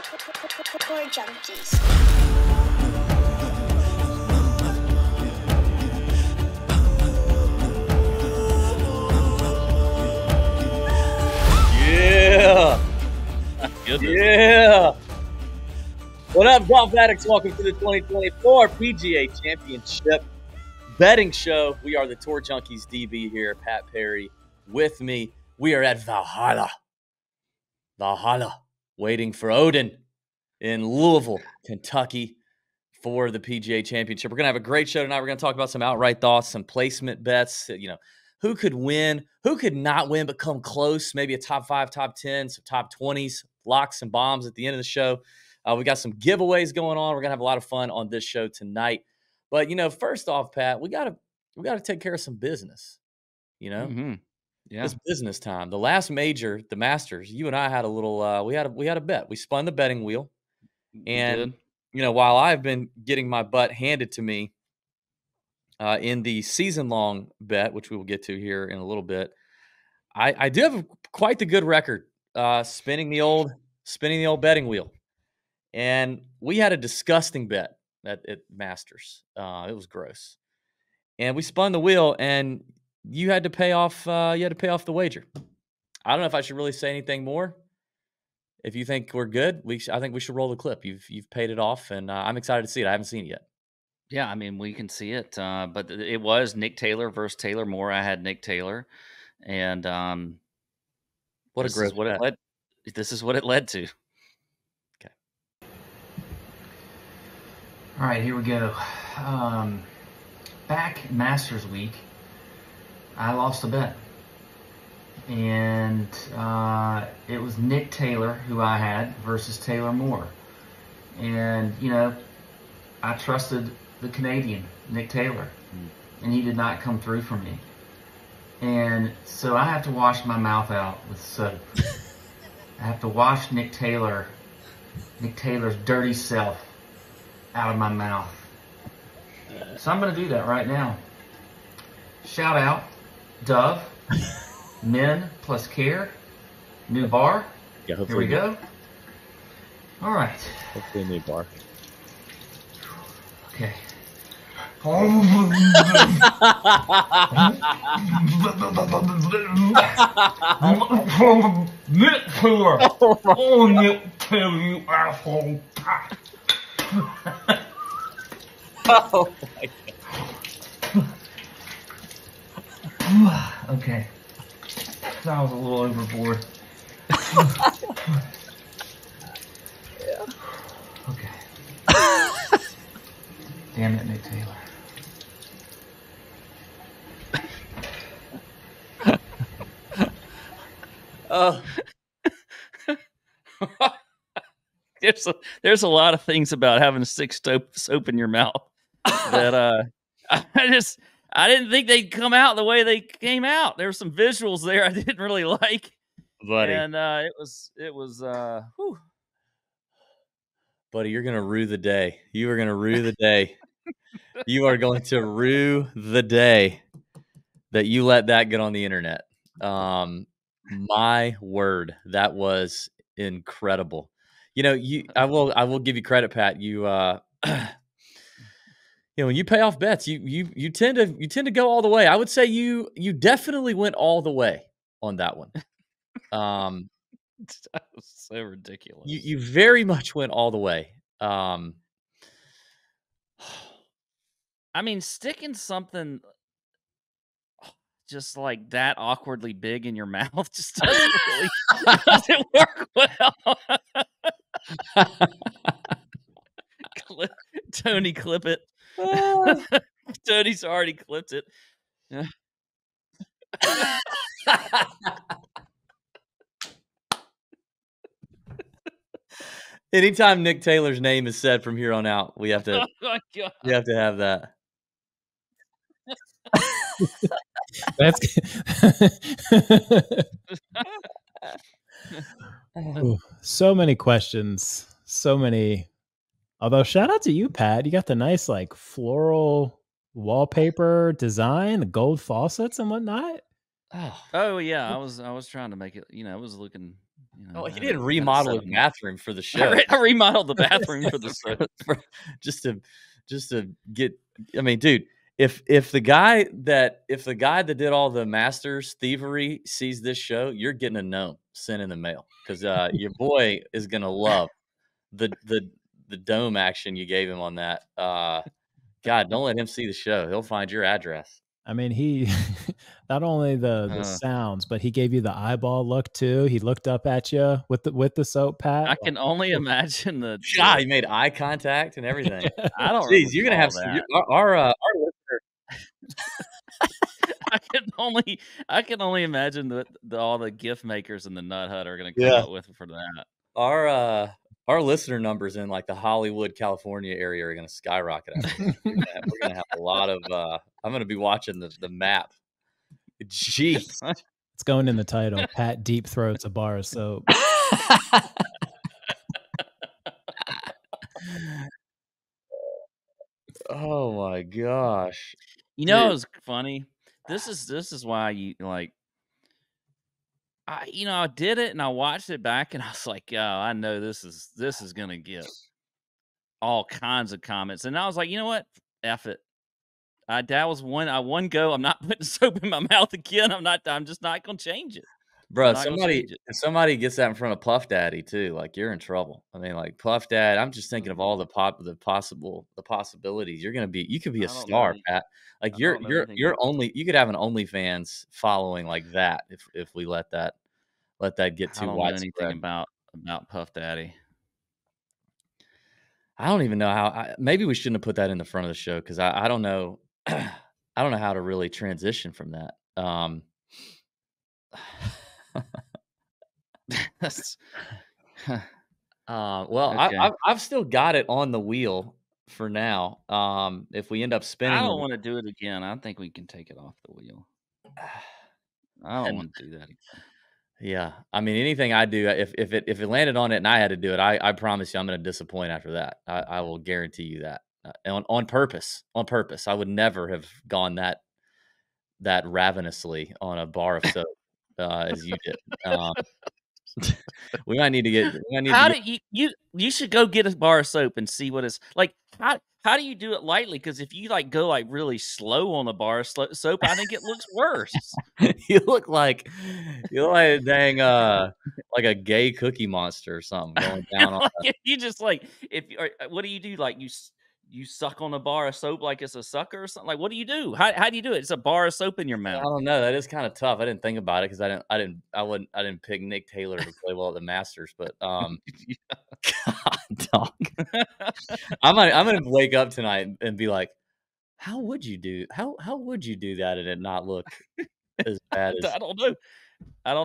Tour junkies. Yeah. Yeah. What up, golf addicts? Welcome to the 2024 PGA Championship betting show. We are the Tour Junkies DB here. Pat Perry with me. We are at Valhalla, waiting for Odin in Louisville, Kentucky for the PGA Championship. We're going to have a great show tonight. We're going to talk about some outright thoughts, some placement bets, who could win, who could not win but come close, maybe a top 5, top 10, some top 20s, locks and bombs at the end of the show. We got some giveaways going on. We're going to have a lot of fun on this show tonight. But, first off, Pat, we got to take care of some business, Mm-hmm. Yeah. It's business time. The last major, the Masters, you and I had a little we had a bet. We spun the betting wheel. And while I've been getting my butt handed to me in the season-long bet, which we will get to here in a little bit, I do have quite the good record spinning the old betting wheel. And we had a disgusting bet at Masters. It was gross. And we spun the wheel, and you had to pay off the wager. I don't know if I should really say anything more. If you think we're good, I think we should roll the clip. You've paid it off, and I'm excited to see it. I haven't seen it yet. Yeah, I mean, we can see it, but it was Nick Taylor versus Taylor Moore. I had Nick Taylor, and What a gross bet. This is what it led to. Okay. All right, here we go. Back Masters week, I lost a bet. And it was Nick Taylor, who I had, versus Taylor Moore. And, I trusted the Canadian, Nick Taylor, and he did not come through for me. And so I have to wash my mouth out with soap. I have to wash Nick Taylor's dirty self out of my mouth. So I'm going to do that right now. Shout out, Dove. Men plus care, new bar. Yeah, here we go. All right. Hopefully, new bar. Okay. Nick Taylor. Oh, Nick Taylor, you asshole. Oh my God. Okay. That was a little overboard. Yeah. Okay. Damn it, Nick Taylor. There's a lot of things about having 6 soap in your mouth that I didn't think they'd come out the way they came out. There were some visuals there I didn't really like, buddy. And it was. Whew. Buddy, you're gonna rue the day. You are gonna rue the day. You are going to rue the day that you let that get on the internet. My word, that was incredible. I will give you credit, Pat. You when you pay off bets, you tend to go all the way. I would say you definitely went all the way on that one. That was so ridiculous. You very much went all the way. I mean, sticking something just like that awkwardly big in your mouth just doesn't work well. Tony, clip it. Tony's already clipped it. Yeah. Anytime Nick Taylor's name is said from here on out, we have to. Oh my God. We have to have that. That's so many questions, so many. Although, shout out to you, Pat. You got the nice floral wallpaper design, the gold faucets and whatnot. Oh yeah, I was trying to make it. It was looking You know, Oh, he had didn't a remodel his soap. bathroom for the show. I remodeled the bathroom for the soap. just to get. I mean, dude, if the guy that did all the Masters thievery sees this show, you're getting a gnome sent in the mail because your boy is gonna love the dome action you gave him on that. God, don't let him see the show. He'll find your address. I mean, he not only the sounds, but he gave you the eyeball look too. He looked up at you with the soap, Pat. I can only imagine the. God, he made eye contact and everything. I don't. Jeez, you're gonna have that. our listener. I can only imagine all the gift makers in the Nut Hut are going to come up with for that. Our listener numbers in like the Hollywood, California area are going to skyrocket. We're going to have a lot of. I'm going to be watching the map. Jeez, it's going in the title. Pat deep throats a bar of soap. Oh my gosh! You know, it's funny. This is why you like. I did it and I watched it back and I was like, "Yo, I know this is gonna get all kinds of comments." And I was like, "You know what? F it. That was one go. I'm not putting soap in my mouth again. I'm just not gonna change it, bro." If somebody gets that in front of Puff Daddy too, like you're in trouble. I mean, like Puff Dad. I'm just thinking of all the possibilities. You could be a star, Pat. Like you could have an OnlyFans following like that if we let that get too widespread. I don't know anything about Puff Daddy. I don't even know how. Maybe we shouldn't have put that in the front of the show because I don't know. I don't know how to really transition from that. Well, okay. I've still got it on the wheel for now. If we end up spinning, I don't want to do it again. I think we can take it off the wheel. I don't want to do that again. Yeah, I mean, anything I do, if it landed on it and I had to do it, I promise you, I'm going to disappoint after that. I will guarantee you that on purpose. On purpose, I would never have gone that ravenously on a bar of soap as you did. We might need to get. You should go get a bar of soap and see what it's like. How do you do it lightly? Because if you like go like really slow on the bar of soap, I think it looks worse. you look like a dang like a gay Cookie Monster or something going down on. You just like what do you do? Like you suck on a bar of soap like it's a sucker or something. Like what do you do? How do you do it? It's a bar of soap in your mouth. I don't know. That is kind of tough. I didn't think about it because I didn't pick Nick Taylor to play well at the Masters, but God, dog. I'm gonna wake up tonight and be like, how would you do that and it not look as bad as I don't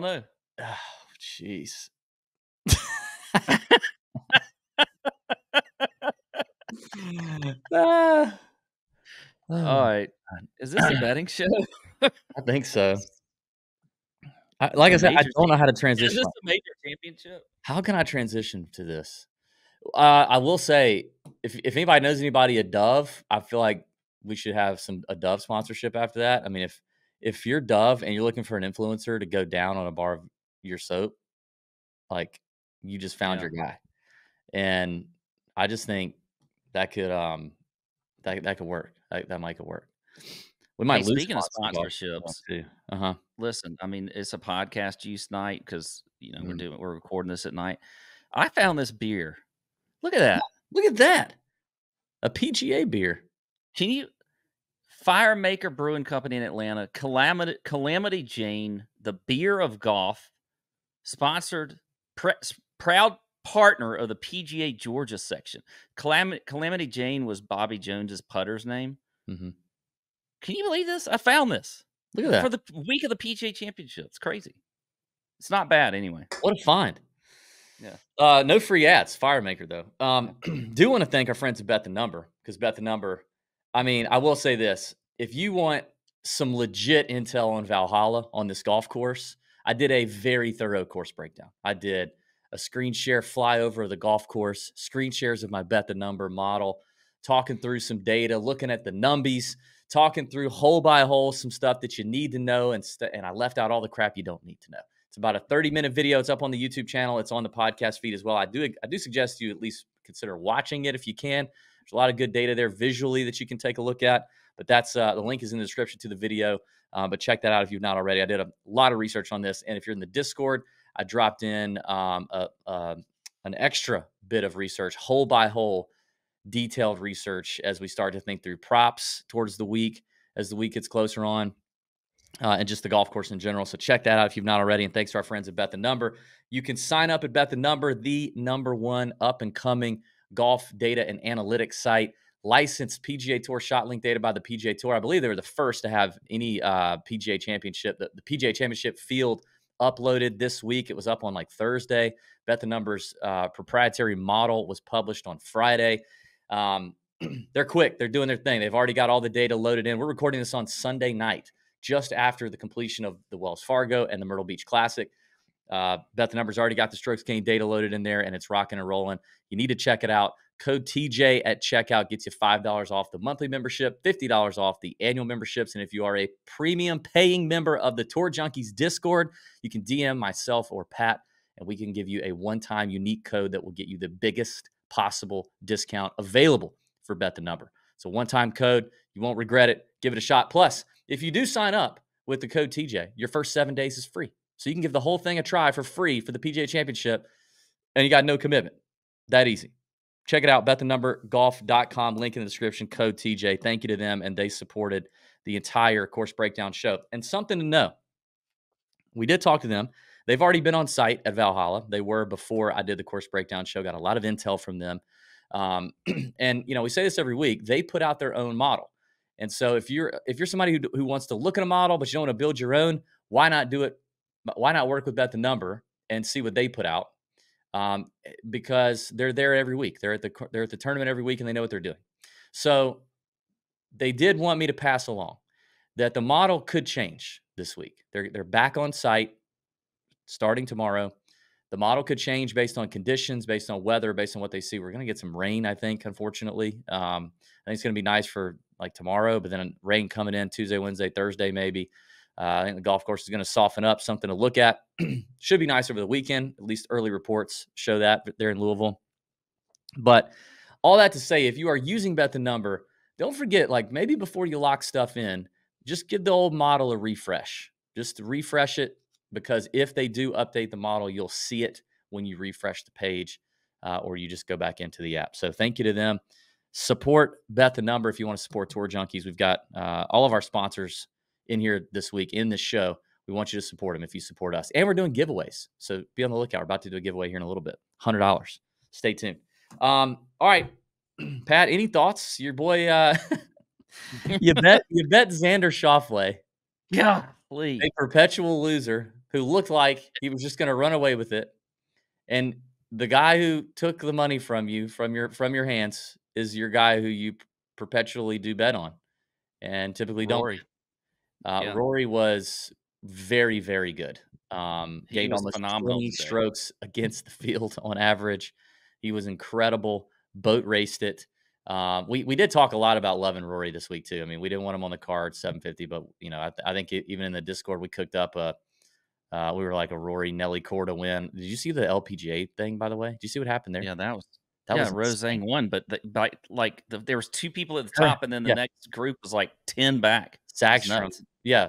know. Oh, jeez. All right. Is this a betting show? I think so. Like I said, I don't know how to transition. Is this a major championship? How can I transition to this? I will say, if anybody knows anybody at Dove, I feel like we should have a Dove sponsorship after that. I mean, if you're Dove and you're looking for an influencer to go down on a bar of your soap, like you just found your guy. And I just think that could that could work. That might could work. We might lose. Speaking of sponsorships, too. Listen, I mean, it's a podcast juice night because we're recording this at night. I found this beer. Look at that! Look at that! A PGA beer. Can you? Firemaker Brewing Company in Atlanta, Calamity Jane, the beer of golf, sponsored, proud partner of the PGA Georgia section. Calamity Jane was Bobby Jones's putter's name. Mm-hmm. Can you believe this? I found this. Look at that. For the week of the PGA Championship. It's crazy. It's not bad anyway. What a find. Yeah. No free ads. Firemaker, though. Do want to thank our friends at Bet the Number, because Bet the Number, I mean, I will say this. If you want some legit intel on Valhalla on this golf course, I did a very thorough course breakdown. I did a screen share flyover of the golf course, screen shares of my Bet the Number model, talking through some data, looking at the numbies, talking through hole by hole some stuff that you need to know, and I left out all the crap you don't need to know. It's about a 30-minute video. It's up on the YouTube channel. It's on the podcast feed as well. I do suggest you at least consider watching it if you can. There's a lot of good data there visually that you can take a look at. But that's the link is in the description to the video. But check that out if you've not already. I did a lot of research on this. And if you're in the Discord, I dropped in an extra bit of research, hole by hole, detailed research as we start to think through props towards the week, as the week gets closer on, and just the golf course in general. So check that out if you've not already. And thanks to our friends at Bet the Number. You can sign up at Bet the Number, the #1 up-and-coming golf data and analytics site. Licensed PGA Tour shot link data by the PGA Tour. I believe they were the first to have any PGA Championship, the PGA Championship field uploaded this week. It was up on like Thursday. Bet the Number's proprietary model was published on Friday. They're quick. They're doing their thing. They've already got all the data loaded in. We're recording this on Sunday night, just after the completion of the Wells Fargo and the Myrtle Beach Classic. Bet the Number's already got the strokes gained data loaded in there, and it's rocking and rolling. You need to check it out. Code TJ at checkout gets you $5 off the monthly membership, $50 off the annual memberships. And if you are a premium paying member of the Tour Junkies Discord, you can DM myself or Pat, and we can give you a one-time unique code that will get you the biggest possible discount available for Bet the Number. So one-time code, you won't regret it. Give it a shot. Plus, if you do sign up with the code TJ, your first 7 days is free. So you can give the whole thing a try for free for the PGA Championship, and you got no commitment. That easy. Check it out, betthenumbergolf.com, link in the description, code TJ. Thank you to them, and they supported the entire course breakdown show. And something to know, we did talk to them. They've already been on site at Valhalla. They were before I did the course breakdown show, got a lot of intel from them. And, we say this every week. They put out their own model. And so if you're somebody who wants to look at a model, but you don't want to build your own, why not do it? Why not work with Bet the Number and see what they put out? Because they're there every week. They're at the tournament every week, and they know what they're doing. So they did want me to pass along that the model could change this week. They're back on site starting tomorrow. The model could change based on conditions, based on weather, based on what they see. We're going to get some rain, I think, unfortunately. I think it's going to be nice for like tomorrow, but then rain coming in Tuesday, Wednesday, Thursday, maybe. I think the golf course is going to soften up, something to look at. Should be nice over the weekend. At least early reports show that there in Louisville. But all that to say, if you are using Bet the Number, don't forget, like maybe before you lock stuff in, just give the old model a refresh. Just refresh it, because if they do update the model, you'll see it when you refresh the page or you just go back into the app. So thank you to them. Support Bet the Number if you want to support Tour Junkies. We've got all of our sponsors in here this week in this show. We want you to support them if you support us. And we're doing giveaways. So be on the lookout. We're about to do a giveaway here in a little bit. $100. Stay tuned. All right. Pat, any thoughts? Your boy, you bet Xander Schauffele. Yeah, please. A perpetual loser who looked like he was just going to run away with it. And the guy who took the money from you, from your hands, is your guy who you perpetually do bet on and typically Rory. don't. Rory was very, very good. Gained almost phenomenal 20 today. strokes against the field on average. He was incredible. Boat raced it. We did talk a lot about loving Rory this week too. I mean, we didn't want him on the card 750, but I think even in the Discord we cooked up we were like a Rory Nelly Corda win. Did you see the LPGA thing, by the way? Did you see what happened there? Yeah, that was insane. Rosang won, but there was two people at the top, and then the next group was like 10 back. Sackstrom. Yeah.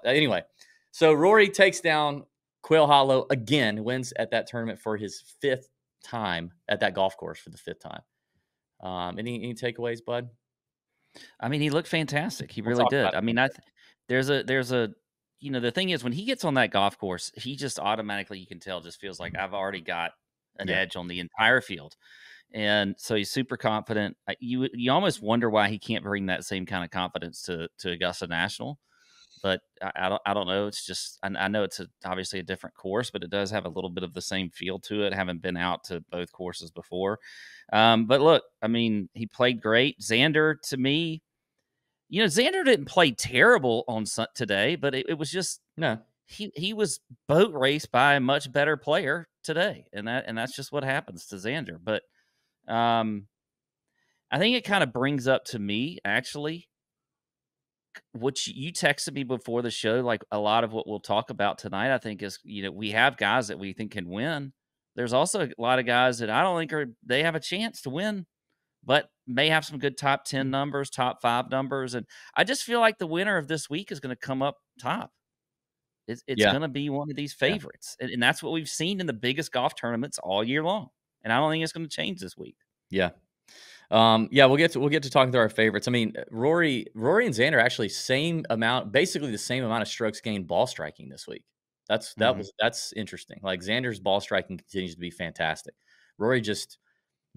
Anyway, so Rory takes down Quail Hollow again, wins at that tournament for his 5th time at that golf course for the 5th time. Any takeaways, bud? I mean, he looked fantastic. He really did. I mean, there's a the thing is, when he gets on that golf course, he just automatically, you can tell, just feels like I've already got an edge on the entire field. And so he's super confident. You almost wonder why he can't bring that same kind of confidence to Augusta National. But I don't know. It's just, I know it's obviously a different course, but it does have a little bit of the same feel to it. Haven't been out to both courses before. But look, I mean, he played great. Xander, to me, Xander didn't play terrible on today, but it was just, he was boat raced by a much better player today. And that's just what happens to Xander. But I think it kind of brings up to me, actually, what you texted me before the show, like a lot of what we'll talk about tonight, I think is, we have guys that we think can win. There's also a lot of guys that I don't think they have a chance to win, but may have some good top 10 numbers, top 5 numbers. And I just feel like the winner of this week is going to come up top. It's going to be one of these favorites. And that's what we've seen in the biggest golf tournaments all year long. And I don't think it's going to change this week. Yeah. We'll get to talking to our favorites. I mean, Rory and Xander actually basically the same amount of strokes gained ball striking this week. That's interesting. Like Xander's ball striking continues to be fantastic. Rory just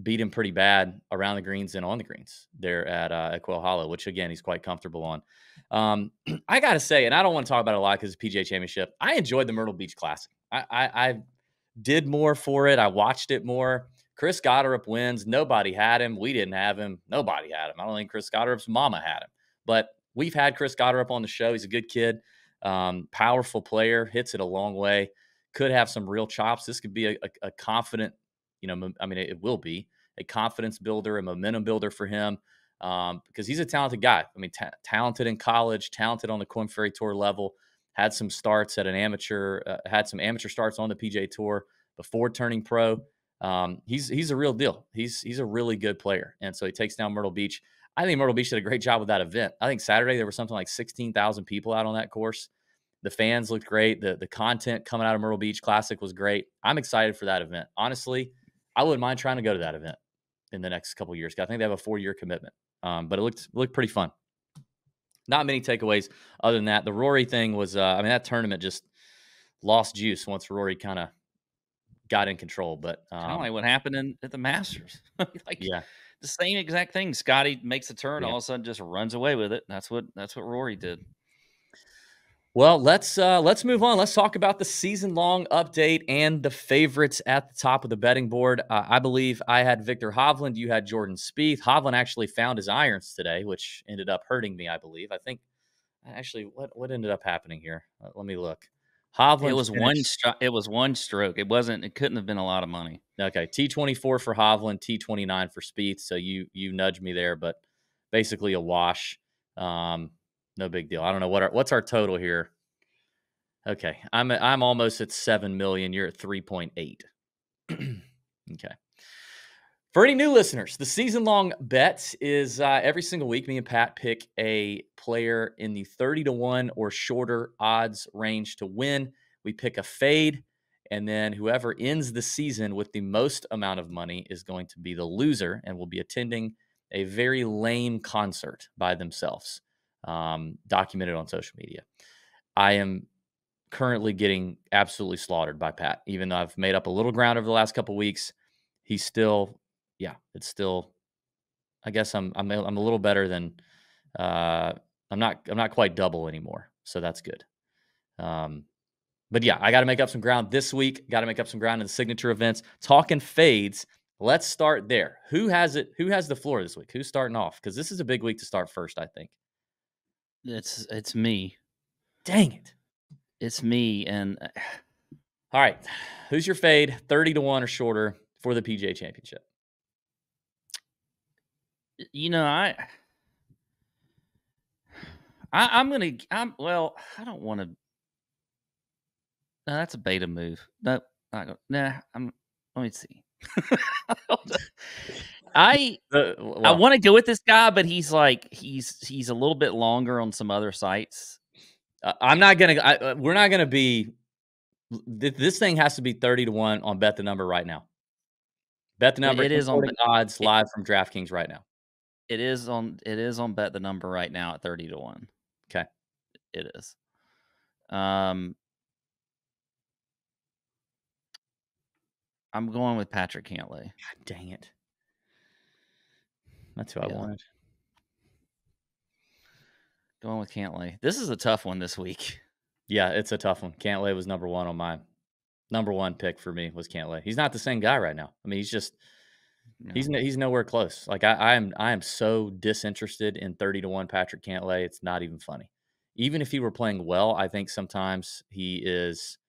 beat him pretty bad around the greens and on the greens there at Valhalla, which again he's quite comfortable on. I gotta say, and I don't want to talk about it a lot because it's PGA Championship. I enjoyed the Myrtle Beach Classic. I did more for it. I watched it more. Chris Gotterup wins. Nobody had him. We didn't have him. Nobody had him. I don't think Chris Gotterup's mama had him. But we've had Chris Gotterup on the show. He's a good kid, powerful player, hits it a long way, could have some real chops. This could be a confident, it will be a confidence builder, a momentum builder for him because he's a talented guy. I mean, talented in college, talented on the Korn Ferry Tour level, had some starts at an amateur, had some amateur starts on the PGA Tour before turning pro. He's a real deal. He's a really good player. And so he takes down Myrtle Beach. I think Myrtle Beach did a great job with that event. I think Saturday there were something like 16,000 people out on that course. The fans looked great. The content coming out of Myrtle Beach Classic was great. I'm excited for that event. Honestly, I wouldn't mind trying to go to that event in the next couple of years. I think they have a 4-year commitment. But it looked pretty fun. Not many takeaways other than that. The Rory thing was, that tournament just lost juice once Rory kind of got in control. But kind of like what happened at the Masters. The same exact thing. Scotty makes a turn, all of a sudden just runs away with it. That's what Rory did. Well, let's move on. Let's talk about the season-long update and the favorites at the top of the betting board. I believe I had Victor Hovland. You had Jordan Spieth. Hovland actually found his irons today, which ended up hurting me, I believe. I think actually what ended up happening here? Let me look. Hovland. It was one stroke. It couldn't have been a lot of money. Okay, T24 for Hovland, T29 for Spieth. So you nudged me there, but basically a wash. No big deal. I don't know what's our total here. Okay, I'm almost at 7 million. You're at 3.8. Okay. For any new listeners, the season-long bet is every single week. Me and Pat pick a player in the 30-1 or shorter odds range to win. We pick a fade, and then whoever ends the season with the most amount of money is going to be the loser, and will be attending a very lame concert by themselves. Documented on social media. I am currently getting absolutely slaughtered by Pat, even though I've made up a little ground over the last couple of weeks. He's still, it's still. I guess I'm a little better than. I'm not quite double anymore, so that's good. But I got to make up some ground this week. Got to make up some ground in the signature events. Talking fades. Let's start there. Who has it? Who has the floor this week? Who's starting off? Because this is a big week to start first, I think. It's me. Dang it. It's me. And all right, who's your fade? 30-1 or shorter for the PGA Championship. I don't want to. No, that's a beta move. Let me see. I want to go with this guy, but he's a little bit longer on some other sites. We're not gonna be. This thing has to be 30-1 on Bet the Number right now. Bet the Number. It is on odds live from DraftKings right now. It is on Bet the Number right now at 30-1. Okay, it is. I'm going with Patrick Cantlay. God dang it. That's who I wanted. Going with Cantlay. This is a tough one this week. Yeah, it's a tough one. Cantlay was number one on my number one pick for me was Cantlay. He's not the same guy right now. I mean, he's just he's nowhere close. Like I am so disinterested in 30-1 Patrick Cantlay. It's not even funny. Even if he were playing well, I think sometimes he is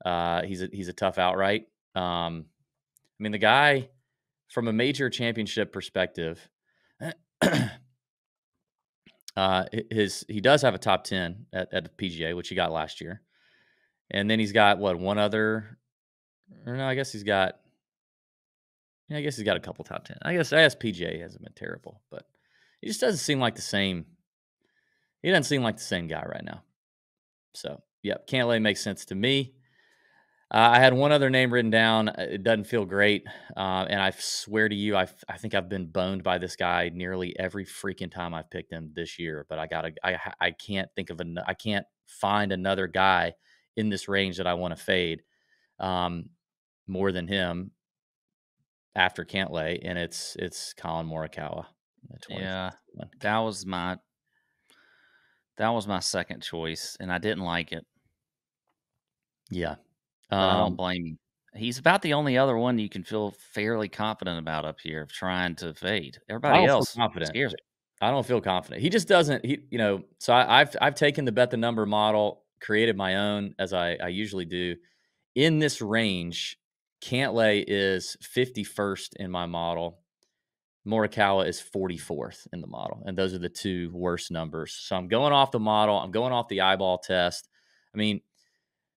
he's a tough outright. I mean, the guy from a major championship perspective, He does have a top 10 at the PGA, which he got last year. And then he's got one other, or no, I guess he's got a couple top 10. I guess PGA hasn't been terrible, but he just doesn't seem like the same. He doesn't seem like the same guy right now. So, yeah, Cantlay makes sense to me. I had one other name written down. It doesn't feel great. And I swear to you, I think I've been boned by this guy nearly every freaking time I've picked him this year. But I can't think of I can't find another guy in this range that I want to fade more than him after Cantlay, and it's Colin Morikawa. Yeah, that was my second choice, and I didn't like it. Yeah. But I don't blame you. He's about the only other one you can feel fairly confident about up here of trying to fade. Everybody else scares it. I don't feel confident. He just doesn't. So I've taken the bet the number model, created my own as I usually do. In this range, Cantlay is 51st in my model. Morikawa is 44th in the model, and those are the two worst numbers. So I'm going off the model. I'm going off the eyeball test. I mean,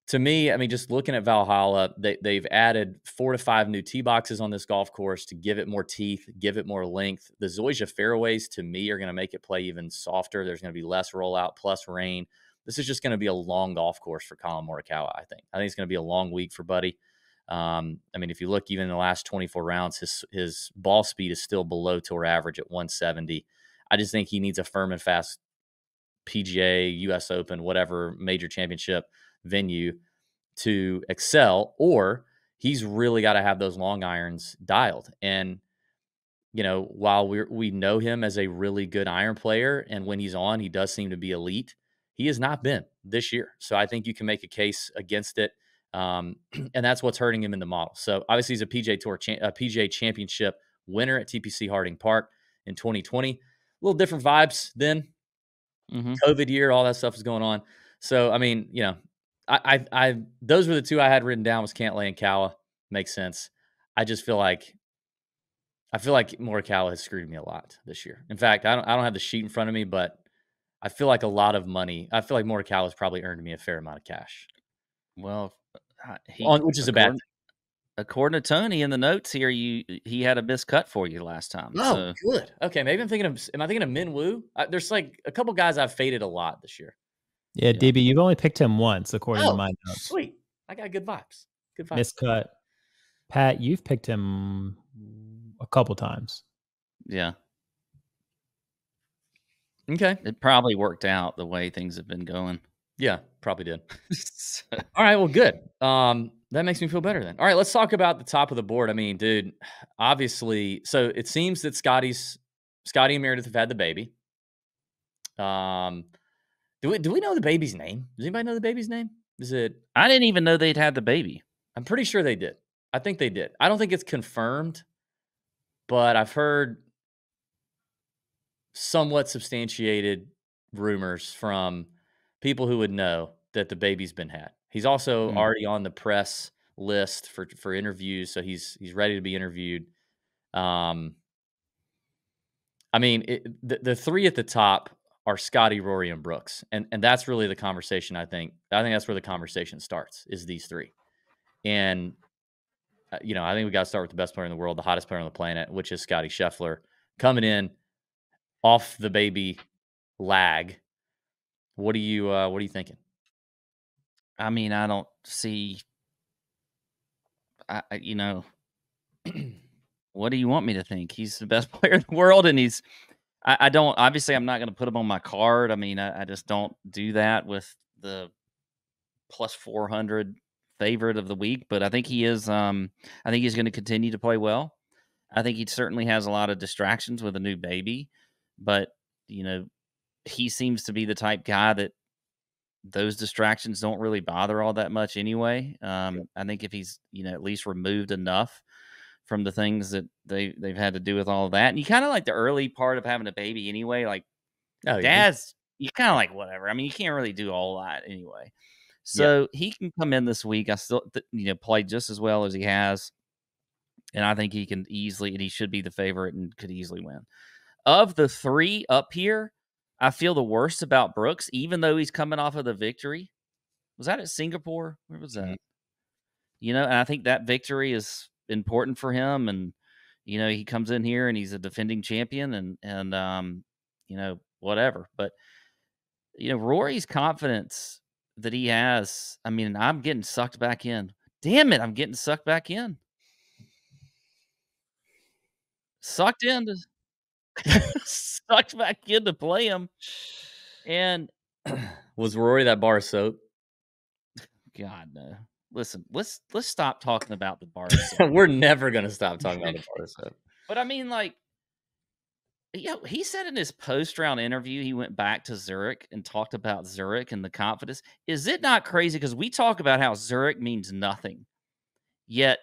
to me, just looking at Valhalla, they've added 4 to 5 new tee boxes on this golf course to give it more teeth, give it more length. The Zoysia fairways, to me, are going to make it play even softer. There's going to be less rollout plus rain. This is just going to be a long golf course for Colin Morikawa, I think. I think it's going to be a long week for Buddy. If you look even in the last 24 rounds, his ball speed is still below tour average at 170. I just think he needs a firm and fast PGA, US Open, whatever major championship venue to excel, or he's really got to have those long irons dialed. And, while we know him as a really good iron player, and when he's on, he does seem to be elite, he has not been this year. So I think you can make a case against it. And that's what's hurting him in the model. So obviously he's a PGA Championship winner at TPC Harding Park in 2020. A little different vibes then. COVID year, all that stuff is going on. So, I those were the two I had written down, was Cantlay and Kawa. Makes sense. I feel like Morikawa has screwed me a lot this year. In fact, I don't have the sheet in front of me, but I feel like a lot of money. I feel like Morikawa has probably earned me a fair amount of cash. Well, which is a bad thing. According to Tony in the notes here, he had a miscut for you last time. Oh, good. Okay, maybe am I thinking of Min Woo? There's like a couple guys I've faded a lot this year. Yeah, DB, you've only picked him once, according to my notes. Sweet. I got good vibes. Miscut. Pat, you've picked him a couple times. Yeah. Okay. It probably worked out the way things have been going. Yeah, probably did. All right, well, good. That makes me feel better then. All right, let's talk about the top of the board. Dude, obviously, so it seems that Scotty and Meredith have had the baby. Do we know the baby's name? Does anybody know the baby's name? I didn't even know they'd had the baby. I'm pretty sure they did. I think they did. I don't think it's confirmed, but I've heard somewhat substantiated rumors from people who would know that the baby's been had. He's also already on the press list for interviews, so he's ready to be interviewed. The three at the top are Scotty, Rory, and Brooks, and that's really the conversation. I think that's where the conversation starts, is these three. And I think we got to start with the best player in the world, the hottest player on the planet, which is Scotty Scheffler, coming in off the baby lag. What are you thinking? I don't see. What do you want me to think? He's the best player in the world, and he's. I don't. Obviously, I'm not going to put him on my card. I just don't do that with the plus 400 favorite of the week. But I think he is. I think he's going to continue to play well. I think he certainly has a lot of distractions with a new baby, but he seems to be the type guy that those distractions don't really bother all that much anyway. I think if he's at least removed enough from the things that they've had to do with all of that, and you kind of like the early part of having a baby anyway. Like, dad's, you kind of like whatever. You can't really do all that anyway. So he can come in this week. I still play just as well as he has, and I think he can easily, and he should be the favorite and could easily win. Of the three up here, I feel the worst about Brooks, even though he's coming off of the victory. Was that at Singapore? Where was that? Mm-hmm. And I think that victory is important for him. And, he comes in here and he's a defending champion and whatever. But, Rory's confidence that he has, I mean, I'm getting sucked back in. Damn it, I'm getting sucked back in. Sucked in sucked back in to play him. And was Rory that bar of soap? God, no. Listen, let's stop talking about the bar of soap. We're never gonna stop talking about the bar of soap. But I mean, like, he said in his post-round interview, he went back to Zurich and talked about Zurich and the confidence. Is it not crazy? Because we talk about how Zurich means nothing. Yet,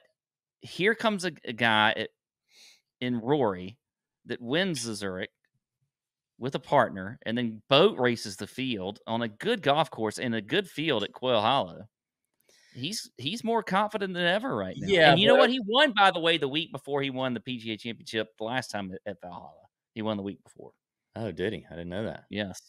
here comes a guy in Rory that wins the Zurich with a partner and then boat races the field on a good golf course and a good field at Quail Hollow. He's more confident than ever right now. Yeah, and you know what? He won, by the way, the week before he won the PGA Championship the last time at Valhalla. He won the week before. Oh, did he? I didn't know that. Yes.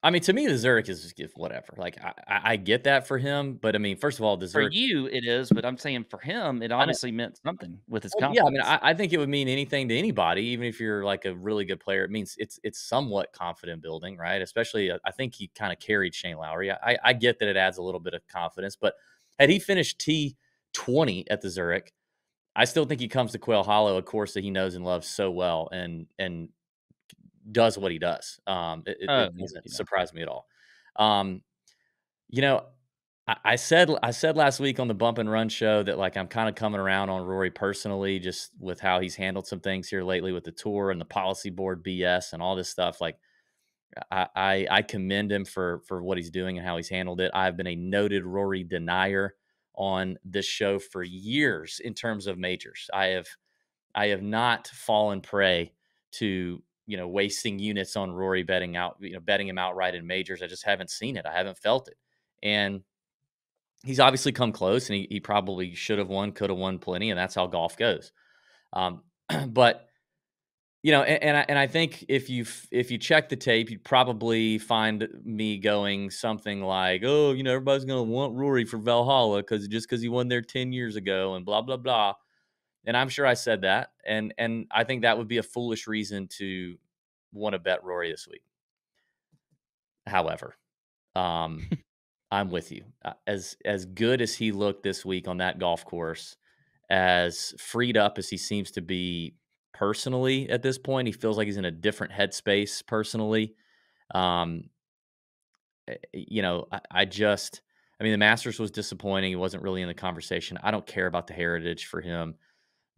I mean, to me, the Zurich is just whatever. Like, I get that for him, but I mean, first of all, the Zurich, for you it is, but I'm saying for him, it obviously meant something with his confidence. Yeah, I mean, I think it would mean anything to anybody, even if you're like a really good player. It means it's somewhat confident building, right? Especially, I think he kind of carried Shane Lowry. I get that it adds a little bit of confidence, but had he finished T20 at the Zurich, I still think he comes to Quail Hollow, a course that he knows and loves so well, and does what he does. It doesn't surprise me at all. I said last week on the Bump and Run show that like I'm kind of coming around on Rory personally, just with how he's handled some things here lately with the tour and the policy board BS and all this stuff. Like I commend him for what he's doing and how he's handled it. I've been a noted Rory denier on this show for years in terms of majors. I have not fallen prey to wasting units on Rory betting him outright in majors. I just haven't seen it. I haven't felt it. And he's obviously come close, and he probably should have won, could have won plenty, and that's how golf goes. But and I think if you check the tape, you'd probably find me going something like, "Oh, everybody's gonna want Rory for Valhalla because he won there 10 years ago," and blah blah blah. And I'm sure I said that, and I think that would be a foolish reason to want to bet Rory this week. However, I'm with you. As good as he looked this week on that golf course, as freed up as he seems to be personally at this point, he feels like he's in a different headspace personally. I mean, the Masters was disappointing. He wasn't really in the conversation. I don't care about the heritage for him.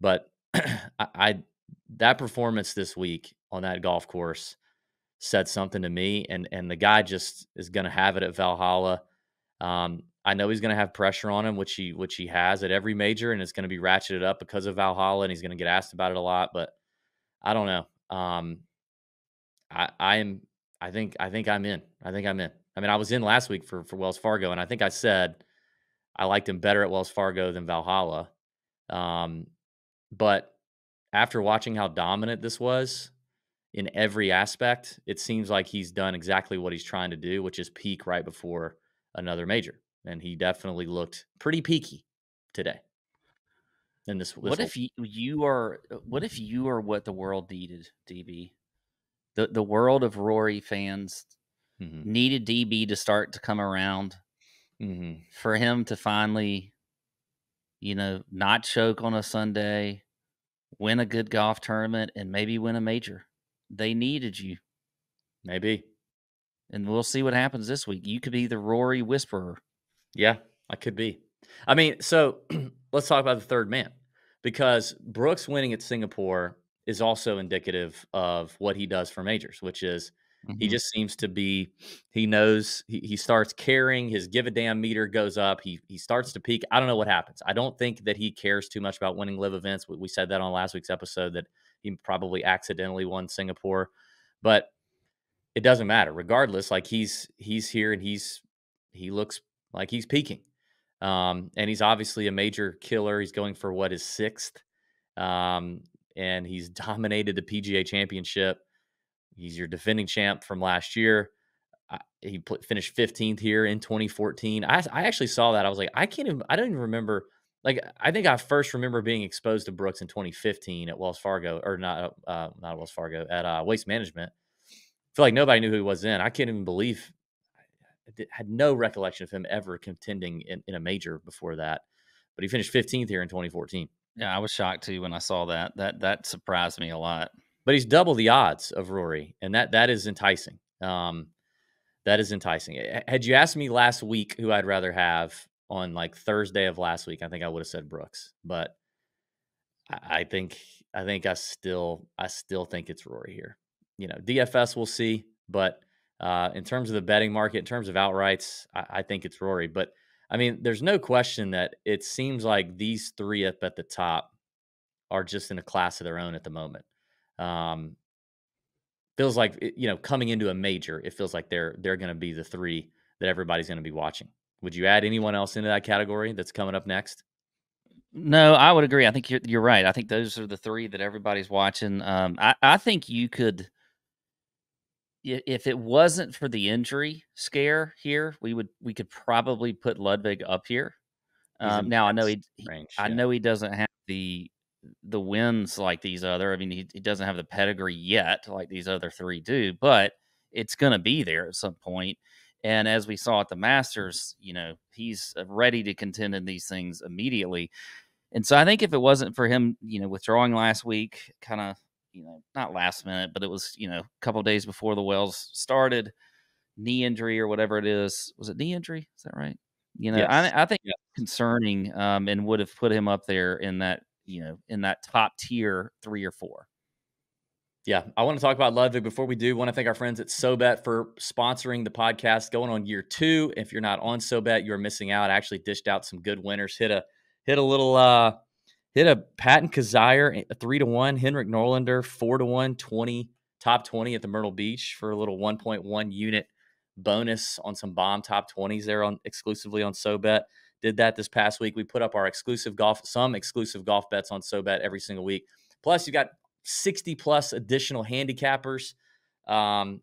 But that performance this week on that golf course said something to me, and the guy just is going to have it at Valhalla. I know he's going to have pressure on him, which he has at every major, and it's going to be ratcheted up because of Valhalla, and he's going to get asked about it a lot. But I don't know. I think I'm in. I mean, I was in last week for Wells Fargo, and I think I said I liked him better at Wells Fargo than Valhalla. But after watching how dominant this was in every aspect, it seems like he's done exactly what he's trying to do, which is peak right before another major. And he definitely looked pretty peaky today. In this what if you are what the world needed, DB? The world of Rory fans needed DB to start to come around for him to finally not choke on a Sunday, win a good golf tournament, and maybe win a major. They needed you. Maybe. And we'll see what happens this week. You could be the Rory whisperer. Yeah, I could be. I mean, so let's talk about the third man, because Brooks winning at Singapore is also indicative of what he does for majors, which is he just seems to be, he knows he starts caring, his give a damn meter goes up. He starts to peak. I don't know what happens. I don't think that he cares too much about winning live events. We said that on last week's episode, that he probably accidentally won Singapore, but it doesn't matter. Regardless, like he's here and he looks like he's peaking. And he's obviously a major killer. He's going for his sixth. And he's dominated the PGA Championship. He's your defending champ from last year. He finished 15th here in 2014. I actually saw that. I was like, I don't even remember. Like, I think I first remember being exposed to Brooks in 2015 at Wells Fargo, or not Wells Fargo, at Waste Management. I feel like nobody knew who he was then. I can't even believe I had no recollection of him ever contending in a major before that. But he finished 15th here in 2014. Yeah, I was shocked too when I saw that. That surprised me a lot. But he's double the odds of Rory, and that is enticing. That is enticing. Had you asked me last week who I'd rather have on like Thursday of last week, I think I would have said Brooks. But I still think it's Rory here. DFS we'll see, but in terms of the betting market, in terms of outrights, I think it's Rory. But I mean, there's no question that it seems like these three up at the top are just in a class of their own at the moment. Feels like, coming into a major, it feels like they're going to be the three that everybody's going to be watching. Would you add anyone else into that category that's coming up next? No, I would agree. I think you're right. I think those are the three that everybody's watching. I think you could, if it wasn't for the injury scare here, we could probably put Ludwig up here. Now I know he doesn't have the wins like these other. I mean, he doesn't have the pedigree yet like these other three do, but it's going to be there at some point. And as we saw at the Masters, he's ready to contend in these things immediately. And so I think if it wasn't for him, withdrawing last week, kind of, not last minute, but it was, a couple of days before the Wells started, knee injury or whatever it is. Was it knee injury? Is that right? Yes. I think that's concerning, and would have put him up there in that, in that top tier 3 or 4. Yeah, I want to talk about Ludwig. Before we do, I want to thank our friends at SoBet for sponsoring the podcast. Going on year 2. If you're not on SoBet, you're missing out. I actually dished out some good winners. Hit a Patton Kazire, a 3-1, Henrik Norlander, 4-1, top 20 at the Myrtle Beach for a little 1.1 unit bonus on some bomb top 20s there exclusively on SoBet. Did that this past week. We put up our exclusive golf bets on SoBet every single week. Plus, you got 60 plus additional handicappers out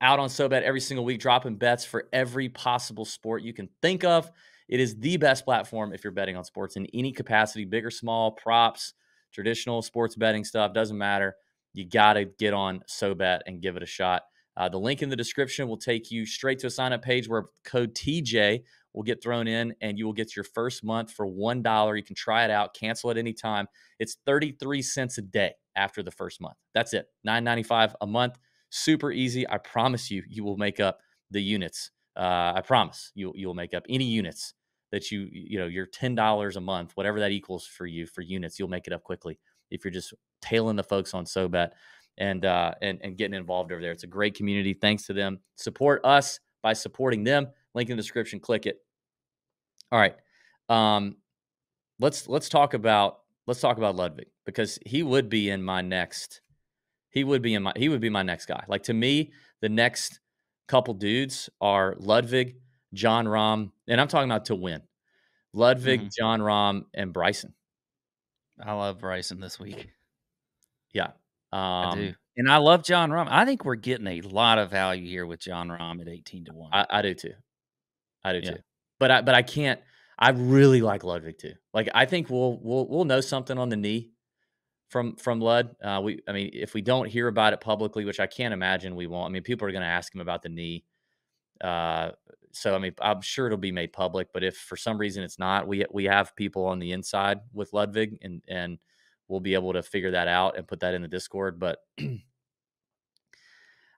on SoBet every single week, dropping bets for every possible sport you can think of. It is the best platform if you're betting on sports in any capacity, big or small, props, traditional sports betting stuff, doesn't matter. You got to get on SoBet and give it a shot. The link in the description will take you straight to a sign-up page where code TJ will get thrown in, and you will get your first month for $1. You can try it out, cancel at any time. It's 33 cents a day after the first month. That's it, $9.95 a month. Super easy. I promise you will make up the units. I promise you will make up any units that your $10 a month, whatever that equals for you for units. You'll make it up quickly if you're just tailing the folks on SoBet and getting involved over there. It's a great community. Thanks to them. Support us by supporting them. Link in the description. Click it. All right. Let's talk about Ludwig, because he would be my next guy. Like, to me, the next couple dudes are Ludwig, Jon Rahm, and I'm talking about to win. Ludwig, Jon Rahm, and Bryson. I love Bryson this week. Yeah. I do. And I love Jon Rahm. I think we're getting a lot of value here with Jon Rahm at 18-1. I do too. But I can't. I really like Ludwig too. Like, I think we'll know something on the knee from Lud. If we don't hear about it publicly, which I can't imagine we won't. I mean, people are going to ask him about the knee. So I'm sure it'll be made public. But if for some reason it's not, we have people on the inside with Ludwig, and we'll be able to figure that out and put that in the Discord. But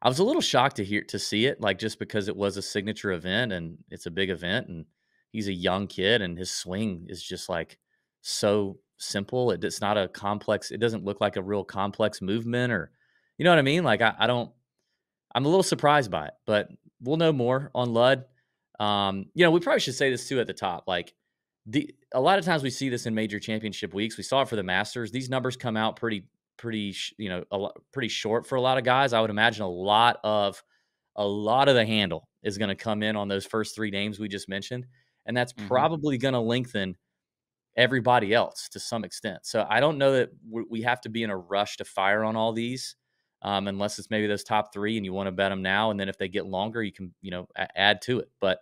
I was a little shocked to see it, like, just because it was a signature event and it's a big event, and he's a young kid and his swing is just like so simple. It's not a complex. It doesn't look like a real complex movement, or, you know what I mean? Like, I'm a little surprised by it, but we'll know more on Lud. We probably should say this too at the top. Like, a lot of times we see this in major championship weeks. We saw it for the Masters. These numbers come out pretty short for a lot of guys. I would imagine a lot of the handle is going to come in on those first 3 names we just mentioned, and that's probably going to lengthen everybody else to some extent. So I don't know that we have to be in a rush to fire on all these. unless it's maybe those top 3 and you want to bet them now. And then if they get longer, you can, add to it. But,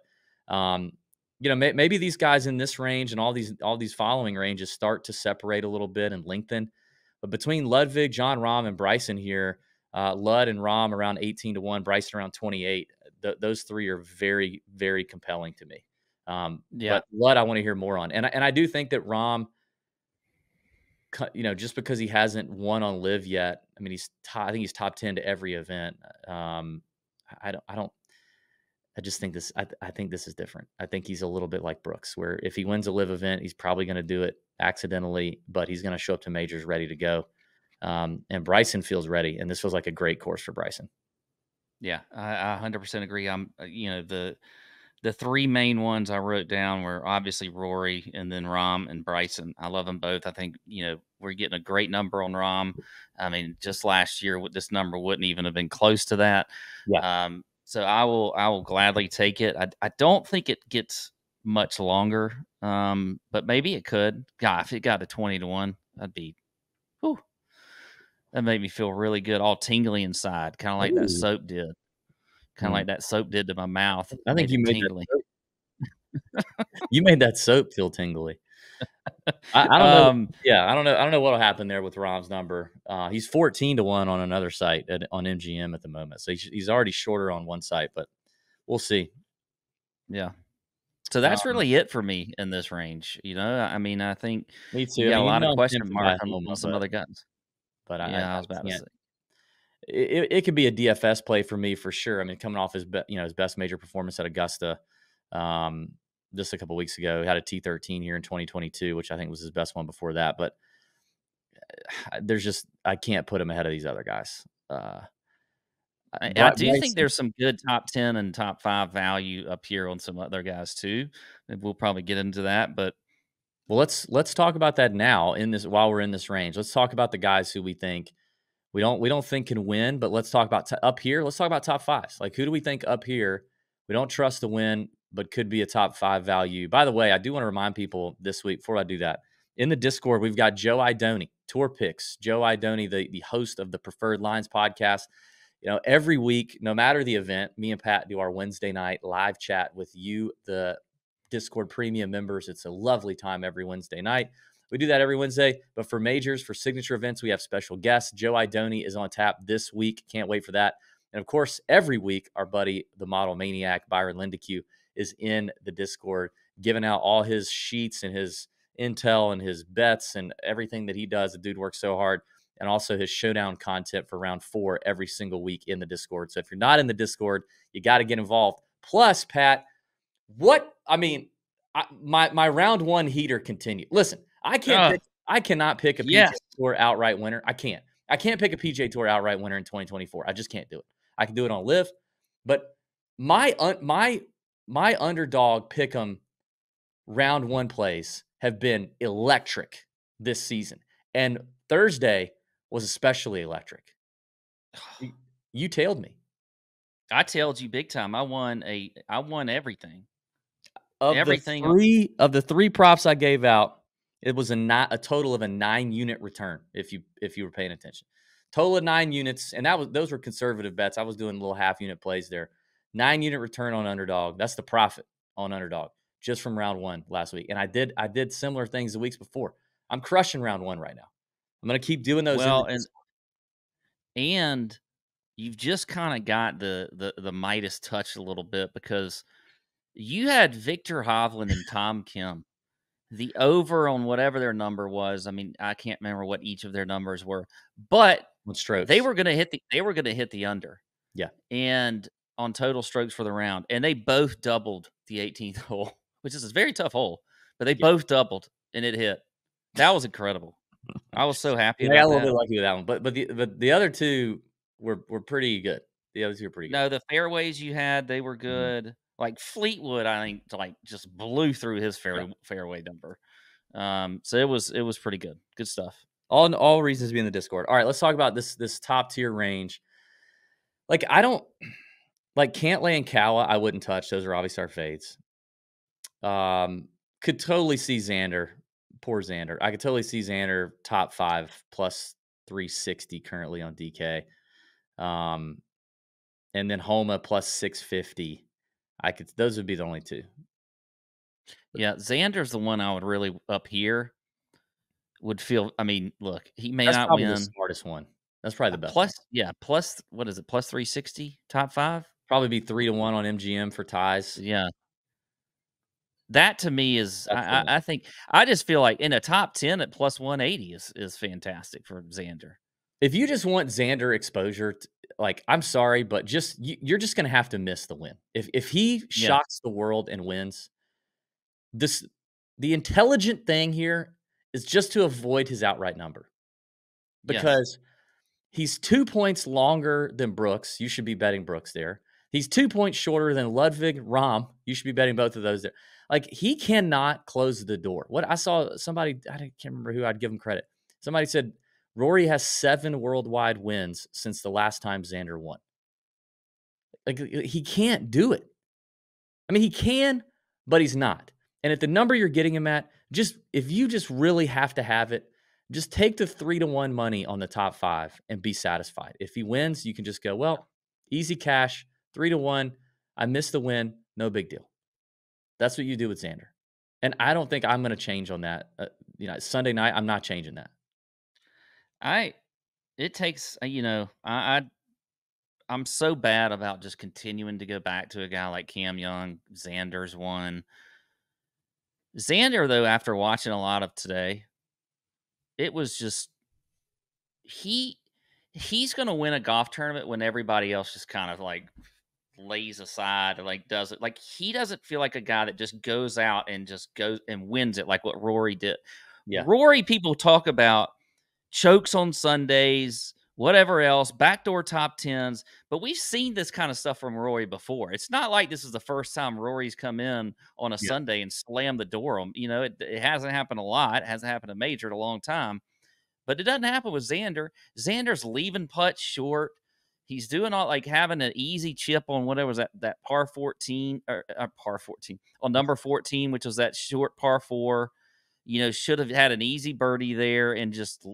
maybe these guys in this range and all these following ranges start to separate a little bit and lengthen. But between Ludwig, John Rahm, and Bryson here, Lud and Rahm around 18-1, Bryson around 28. Those 3 are very, very compelling to me. But Lud, I want to hear more on. And I do think that Rahm, just because he hasn't won on Live yet, I mean, I think he's top 10 to every event. I just think this. I think this is different. I think he's a little bit like Brooks, where if he wins a Live event, he's probably going to do it accidentally, but he's going to show up to majors ready to go. And Bryson feels ready, and this feels like a great course for Bryson. Yeah, I 100% agree. I'm, the 3 main ones I wrote down were obviously Rory and then Rahm and Bryson. I love them both. I think, we're getting a great number on Rahm. I mean, just last year, this number wouldn't even have been close to that. Yeah. So I will gladly take it. I don't think it gets much longer, but maybe it could. God, if it got to 20-1, that'd be, whew, that made me feel really good, all tingly inside, kind of like that soap did. Kind of like that soap did to my mouth. I think you made tingly. You made that soap feel tingly. I don't know. Yeah, I don't know. I don't know what'll happen there with Rahm's number. He's 14-1 on another site on MGM at the moment, so he's already shorter on one site, but we'll see. Yeah. So that's really it for me in this range. I mean, I think me too. Yeah, a lot of question marks on some other guys. But I was about to say. It could be a DFS play for me for sure. I mean, coming off his best major performance at Augusta, just a couple weeks ago, he had a T13 here in 2022, which I think was his best one before that. But I can't put him ahead of these other guys. I do think there's some good top 10 and top 5 value up here on some other guys too. We'll probably get into that, but let's talk about that now while we're in this range. Let's talk about the guys who we think we don't think can win, but let's talk about up here. Let's talk about top 5s. Like, who do we think up here we don't trust to win, but could be a top 5 value? By the way, I do want to remind people this week, before I do that, in the Discord, we've got Joe Idoni, Tour Picks. Joe Idoni, the host of the Preferred Lines podcast. Every week, no matter the event, me and Pat do our Wednesday night live chat with you, the Discord premium members. It's a lovely time every Wednesday night. We do that every Wednesday, but for majors, for signature events, we have special guests. Joe Idoni is on tap this week. Can't wait for that. And of course, every week, our buddy, the model maniac, Byron Lindeque, is in the Discord, giving out all his sheets and his intel and his bets and everything that he does. The dude works so hard. And also his showdown content for round 4 every single week in the Discord. So if you're not in the Discord, you got to get involved. Plus, Pat, my round 1 heater continued. Listen, I cannot pick a PGA Tour outright winner. I can't pick a PGA Tour outright winner in 2024. I just can't do it. I can do it on Live, but my underdog pick'em round 1 plays have been electric this season, and Thursday was especially electric. You tailed me. I tailed you big time. I won everything. Of the 3 props I gave out, it was a total of a 9-unit return. If you were paying attention, total of 9 units, and those were conservative bets. I was doing little half-unit plays there. 9-unit return on underdog. That's the profit on underdog just from round 1 last week. And I did similar things the weeks before. I'm crushing round 1 right now. I'm going to keep doing those. Well, and you've just kind of got the Midas touch a little bit, because you had Victor Hovland and Tom Kim. The over on whatever their number was. I mean, I can't remember what each of their numbers were, but they were going to hit the under. Yeah. And on total strokes for the round, and they both doubled the 18th hole, which is a very tough hole, but they both doubled and it hit. That was incredible. I was so happy. I got a little bit lucky with that one, but the other 2 were pretty good. The other 2 are pretty good. No, the fairways you had, they were good. Mm-hmm. Like Fleetwood, I think, just blew through his fairway number. So it was pretty good. Good stuff. All reasons to be in the Discord. All right, let's talk about this top tier range. Like, I don't like Cantlay and Kawa. I wouldn't touch. Those are obviously our fades. Could totally see Xander. Poor Xander. I could totally see Xander top 5 plus 360 currently on DK. and then Homa plus 650. Those would be the only two. Yeah, Xander's the one I would really up here would feel. I mean, look, he may That's not probably win. the smartest one. That's probably the best one. Plus what is it? Plus 360, top 5. Probably be 3-1 on MGM for ties. Yeah, that to me is. That's the one. I think I just feel like in a top 10 at plus 180 is fantastic for Xander. If you just want Xander exposure, like I'm sorry, but you're just going to have to miss the win. If he shocks the world and wins, the intelligent thing here is just to avoid his outright number, because he's 2 points longer than Brooks. You should be betting Brooks there. He's 2 points shorter than Ludwig, Rahm. You should be betting both of those there. Like, he cannot close the door. What I saw somebody, I can't remember who, I'd give him credit. Somebody said Rory has 7 worldwide wins since the last time Xander won. Like, he can't do it. I mean, he can, but he's not. And at the number you're getting him at, if you just really have to have it, just take the 3-1 money on the top 5 and be satisfied. If he wins, you can just go, well, easy cash, 3-1. I missed the win. No big deal. That's what you do with Xander. And I don't think I'm going to change on that. Sunday night, I'm not changing that. It takes, I'm so bad about just continuing to go back to a guy like Cam Young. Xander's one. Xander, though, after watching a lot of today, it was just he's going to win a golf tournament when everybody else just kind of like lays aside or like does it. Like, he doesn't feel like a guy that just goes out and just goes and wins it like what Rory did. Yeah. Rory, people talk about chokes on Sundays, whatever else, backdoor top 10s. But we've seen this kind of stuff from Rory before. It's not like this is the first time Rory's come in on a Sunday and slammed the door on. It hasn't happened a lot. It hasn't happened to Major in a long time. But it doesn't happen with Xander. Xander's leaving putts short. He's doing all like having an easy chip on whatever was that par 14 or par 14 on number 14, which was that short par 4. Should have had an easy birdie there, and just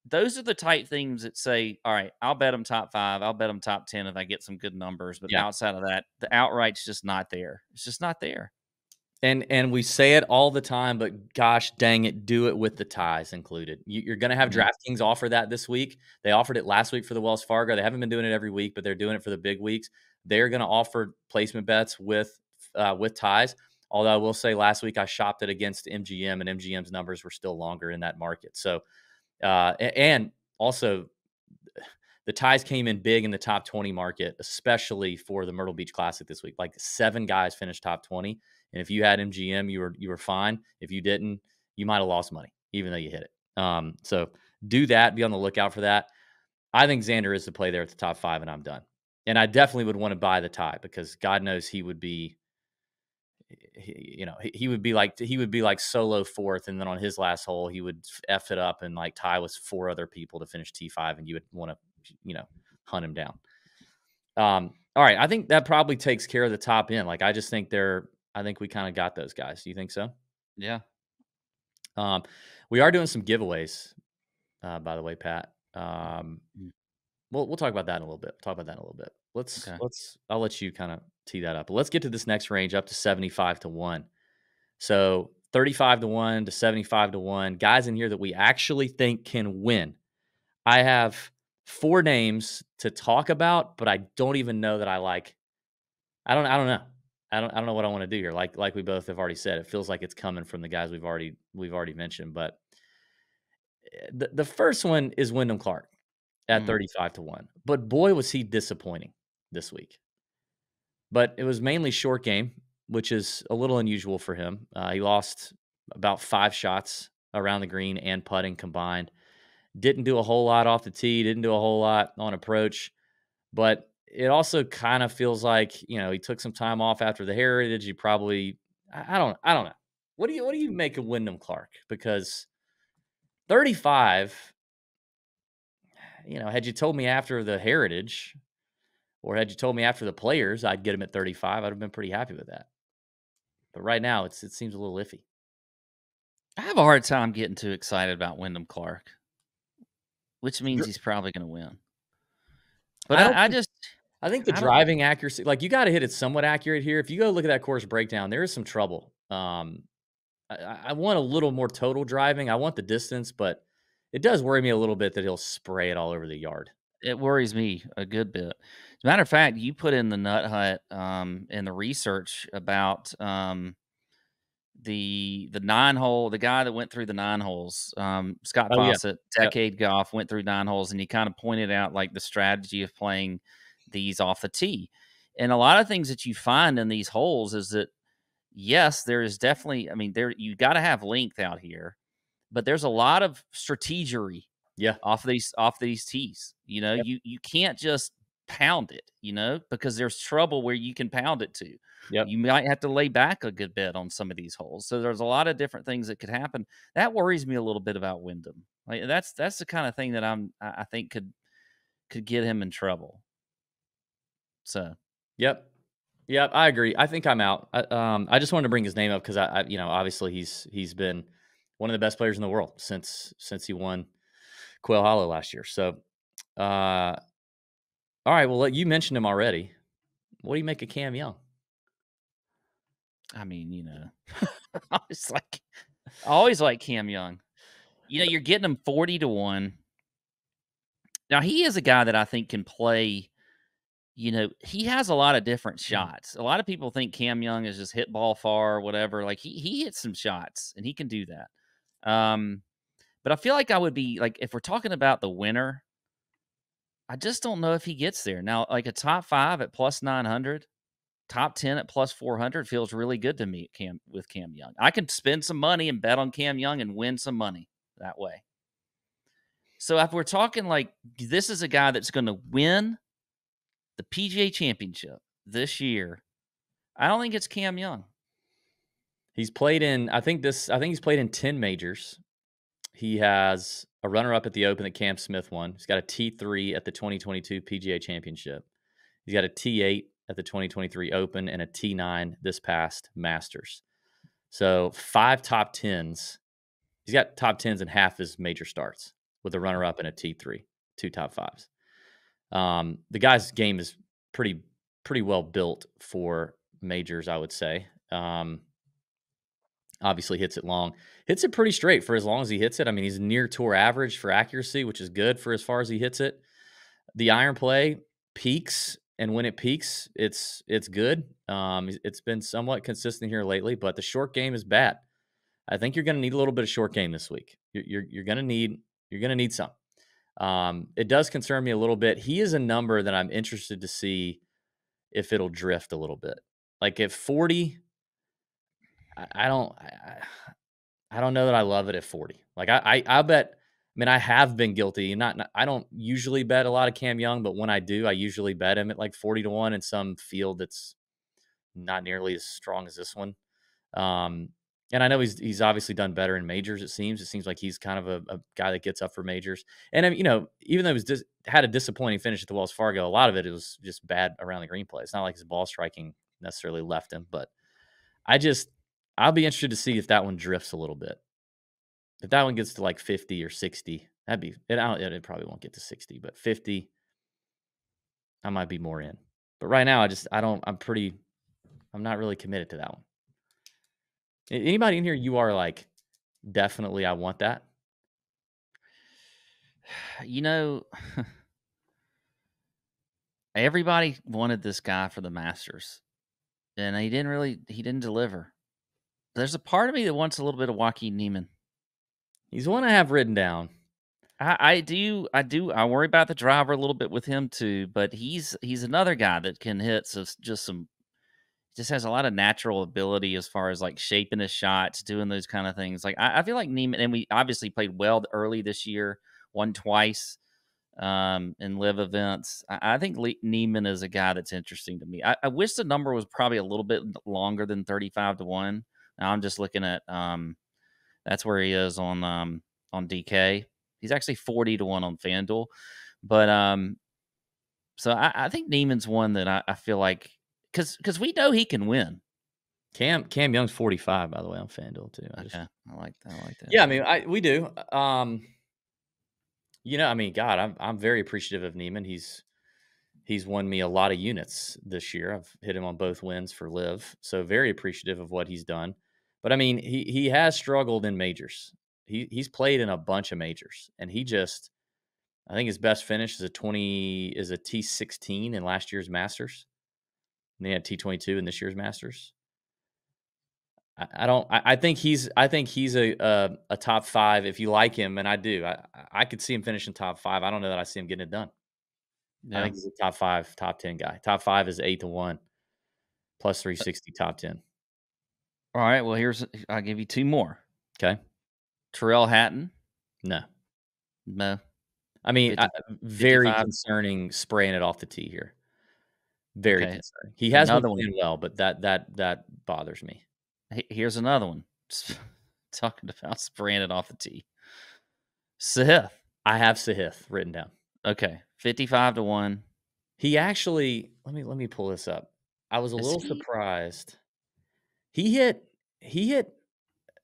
those are the type things that say, all right, I'll bet them top 5, I'll bet them top 10 if I get some good numbers. But outside of that, the outright's just not there. It's just not there. And we say it all the time, but gosh dang it, do it with the ties included. You're going to have DraftKings offer that this week. They offered it last week for the Wells Fargo. They haven't been doing it every week, but they're doing it for the big weeks. They're going to offer placement bets with ties. Although I will say last week I shopped it against MGM, and MGM's numbers were still longer in that market. So, and also the ties came in big in the top 20 market, especially for the Myrtle Beach Classic this week. Like 7 guys finished top 20. And if you had MGM, you were fine. If you didn't, you might have lost money, even though you hit it. So do that. Be on the lookout for that. I think Xander is the play there at the top 5, and I'm done. And I definitely would want to buy the tie, because God knows he would be, he would be like solo 4th, and then on his last hole he would F it up and like tie with 4 other people to finish T5, and you would want to hunt him down. All right, I think that probably takes care of the top end. Like, I think we kind of got those guys. Do you think so? Yeah. We are doing some giveaways, by the way, Pat. We'll talk about that in a little bit. I'll let you kind of tee that up. But let's get to this next range up to 75 to 1. So 35 to 1 to 75 to 1. Guys in here that we actually think can win. I have 4 names to talk about, but I don't even know that I like. I don't know. I don't know what I want to do here. Like we both have already said, it feels like it's coming from the guys we've already mentioned. But the first one is Wyndham Clark at 35 to 1. But boy, was he disappointing this week. But it was mainly short game, which is a little unusual for him. He lost about 5 shots around the green and putting combined. Didn't do a whole lot off the tee. Didn't do a whole lot on approach. But it also kind of feels like, he took some time off after the Heritage. He probably, I don't know. What do you make of Wyndham Clark? Because 35, had you told me after the Heritage, or had you told me after the Players I'd get him at 35, I'd have been pretty happy with that. But right now, it seems a little iffy. I have a hard time getting too excited about Wyndham Clark. which means he's probably going to win. I But don't I think- just I think the I don't- driving accuracy, like you got to hit it somewhat accurate here. If you go look at that course breakdown, there is some trouble. I want a little more total driving. I want the distance, but it does worry me a little bit that he'll spray it all over the yard. it worries me a good bit. As a matter of fact, you put in the Nut Hut in the research about the 9-hole, the guy that went through the 9 holes, Scott Oh, yeah. Fawcett, Decade Golf, went through 9 holes, and he kind of pointed out like the strategy of playing these off the tee. And a lot of things that you find in these holes is that, yes, there is definitely, I mean, you got to have length out here, but there's a lot of strategery off these tees. You know, you can't just pound it, you know, because there's trouble where you can pound it to. You might have to lay back a good bit on some of these holes. So there's a lot of different things that could happen. That worries me a little bit about Wyndham. Like that's the kind of thing that I think could get him in trouble. So, Yep, I agree. I think I'm out. I just wanted to bring his name up because I obviously he's been one of the best players in the world since he won Quail Hollow last year. So, all right. Well, you mentioned him already. What do you make of Cam Young? I mean, you know, I always like Cam Young. You know, you're getting him 40-1. Now, he is a guy that I think can play. You know, he has a lot of different shots. A lot of people think Cam Young is just hit ball far or whatever. Like he hits some shots and he can do that. But I feel like I would be like, if we're talking about the winner, I just don't know if he gets there. Now, like a top 5 at plus 900, top 10 at plus 400 feels really good to me with Cam Young. I can spend some money and bet on Cam Young and win some money that way. So if we're talking like this is a guy that's going to win the PGA Championship this year, I don't think it's Cam Young. He's played in, I think he's played in 10 majors. He has a runner-up at the Open that Cam Smith won. He's got a T3 at the 2022 PGA Championship. He's got a T8 at the 2023 Open and a T9 this past Masters. So 5 top 10s. He's got top 10s in half his major starts with a runner-up and a T3, 2 top 5s. The guy's game is pretty well built for majors, I would say. Obviously hits it long. Hits it pretty straight for as long as he hits it. I mean, he's near tour average for accuracy, which is good for as far as he hits it. The iron play peaks, and when it peaks, it's good. It's been somewhat consistent here lately, but the short game is bad. I think you're going to need a little bit of short game this week. You're going to need some. It does concern me a little bit. He is a number that I'm interested to see if it'll drift a little bit. Like at 40, I don't know that I love it at 40. Like I bet. I mean, I have been guilty. I don't usually bet a lot of Cam Young, but when I do, I usually bet him at like 40-1 in some field that's not nearly as strong as this one. And I know he's obviously done better in majors. It seems like he's kind of a guy that gets up for majors. And you know, even though he had a disappointing finish at the Wells Fargo, a lot of it was just bad around the green play. It's not like his ball striking necessarily left him, but I'll be interested to see if that one drifts a little bit. If that one gets to like 50 or 60, it probably won't get to 60, but 50, I might be more in. But right now, I'm not really committed to that one. Anybody in here, you are like, definitely, I want that? You know, everybody wanted this guy for the Masters, and he didn't deliver. There's a part of me that wants a little bit of Joaquin Niemann. He's one I have written down. I do. I worry about the driver a little bit with him too, but he's another guy that can hit just has a lot of natural ability as far as like shaping his shots, doing those kind of things. Like I feel like Niemann, and we obviously played well early this year, won twice in live events. I think Niemann is a guy that's interesting to me. I wish the number was probably a little bit longer than 35-1. Now I'm just looking at that's where he is on DK. He's actually 40-1 on FanDuel, but so I think Niemann's one that I feel like because we know he can win. Cam Young's 45, by the way, on FanDuel too. I like that. Yeah, I mean, we do. I mean, God, I'm very appreciative of Neiman. He's won me a lot of units this year. I've hit him on both wins for Live, so very appreciative of what he's done. But I mean, he has struggled in majors. He's played in a bunch of majors, and I think his best finish is a T16 in last year's Masters. And they had T22 in this year's Masters. I think he's a top 5 if you like him, and I do. I could see him finishing top 5. I don't know that I see him getting it done. I think he's a top 5, top 10 guy. Top 5 is 8-1 plus 360 top 10. All right. Well, I'll give you 2 more. Okay. Terrell Hatton. No. I mean, very 55. concerning spraying it off the tee here. Very Okay. concerning. He has been Another playing well, but that bothers me. Here's another one. Talking about spraying it off the tee. Sahith. I have Sahith written down. Okay. 55-1. He actually, let me pull this up. I was a little surprised. He hit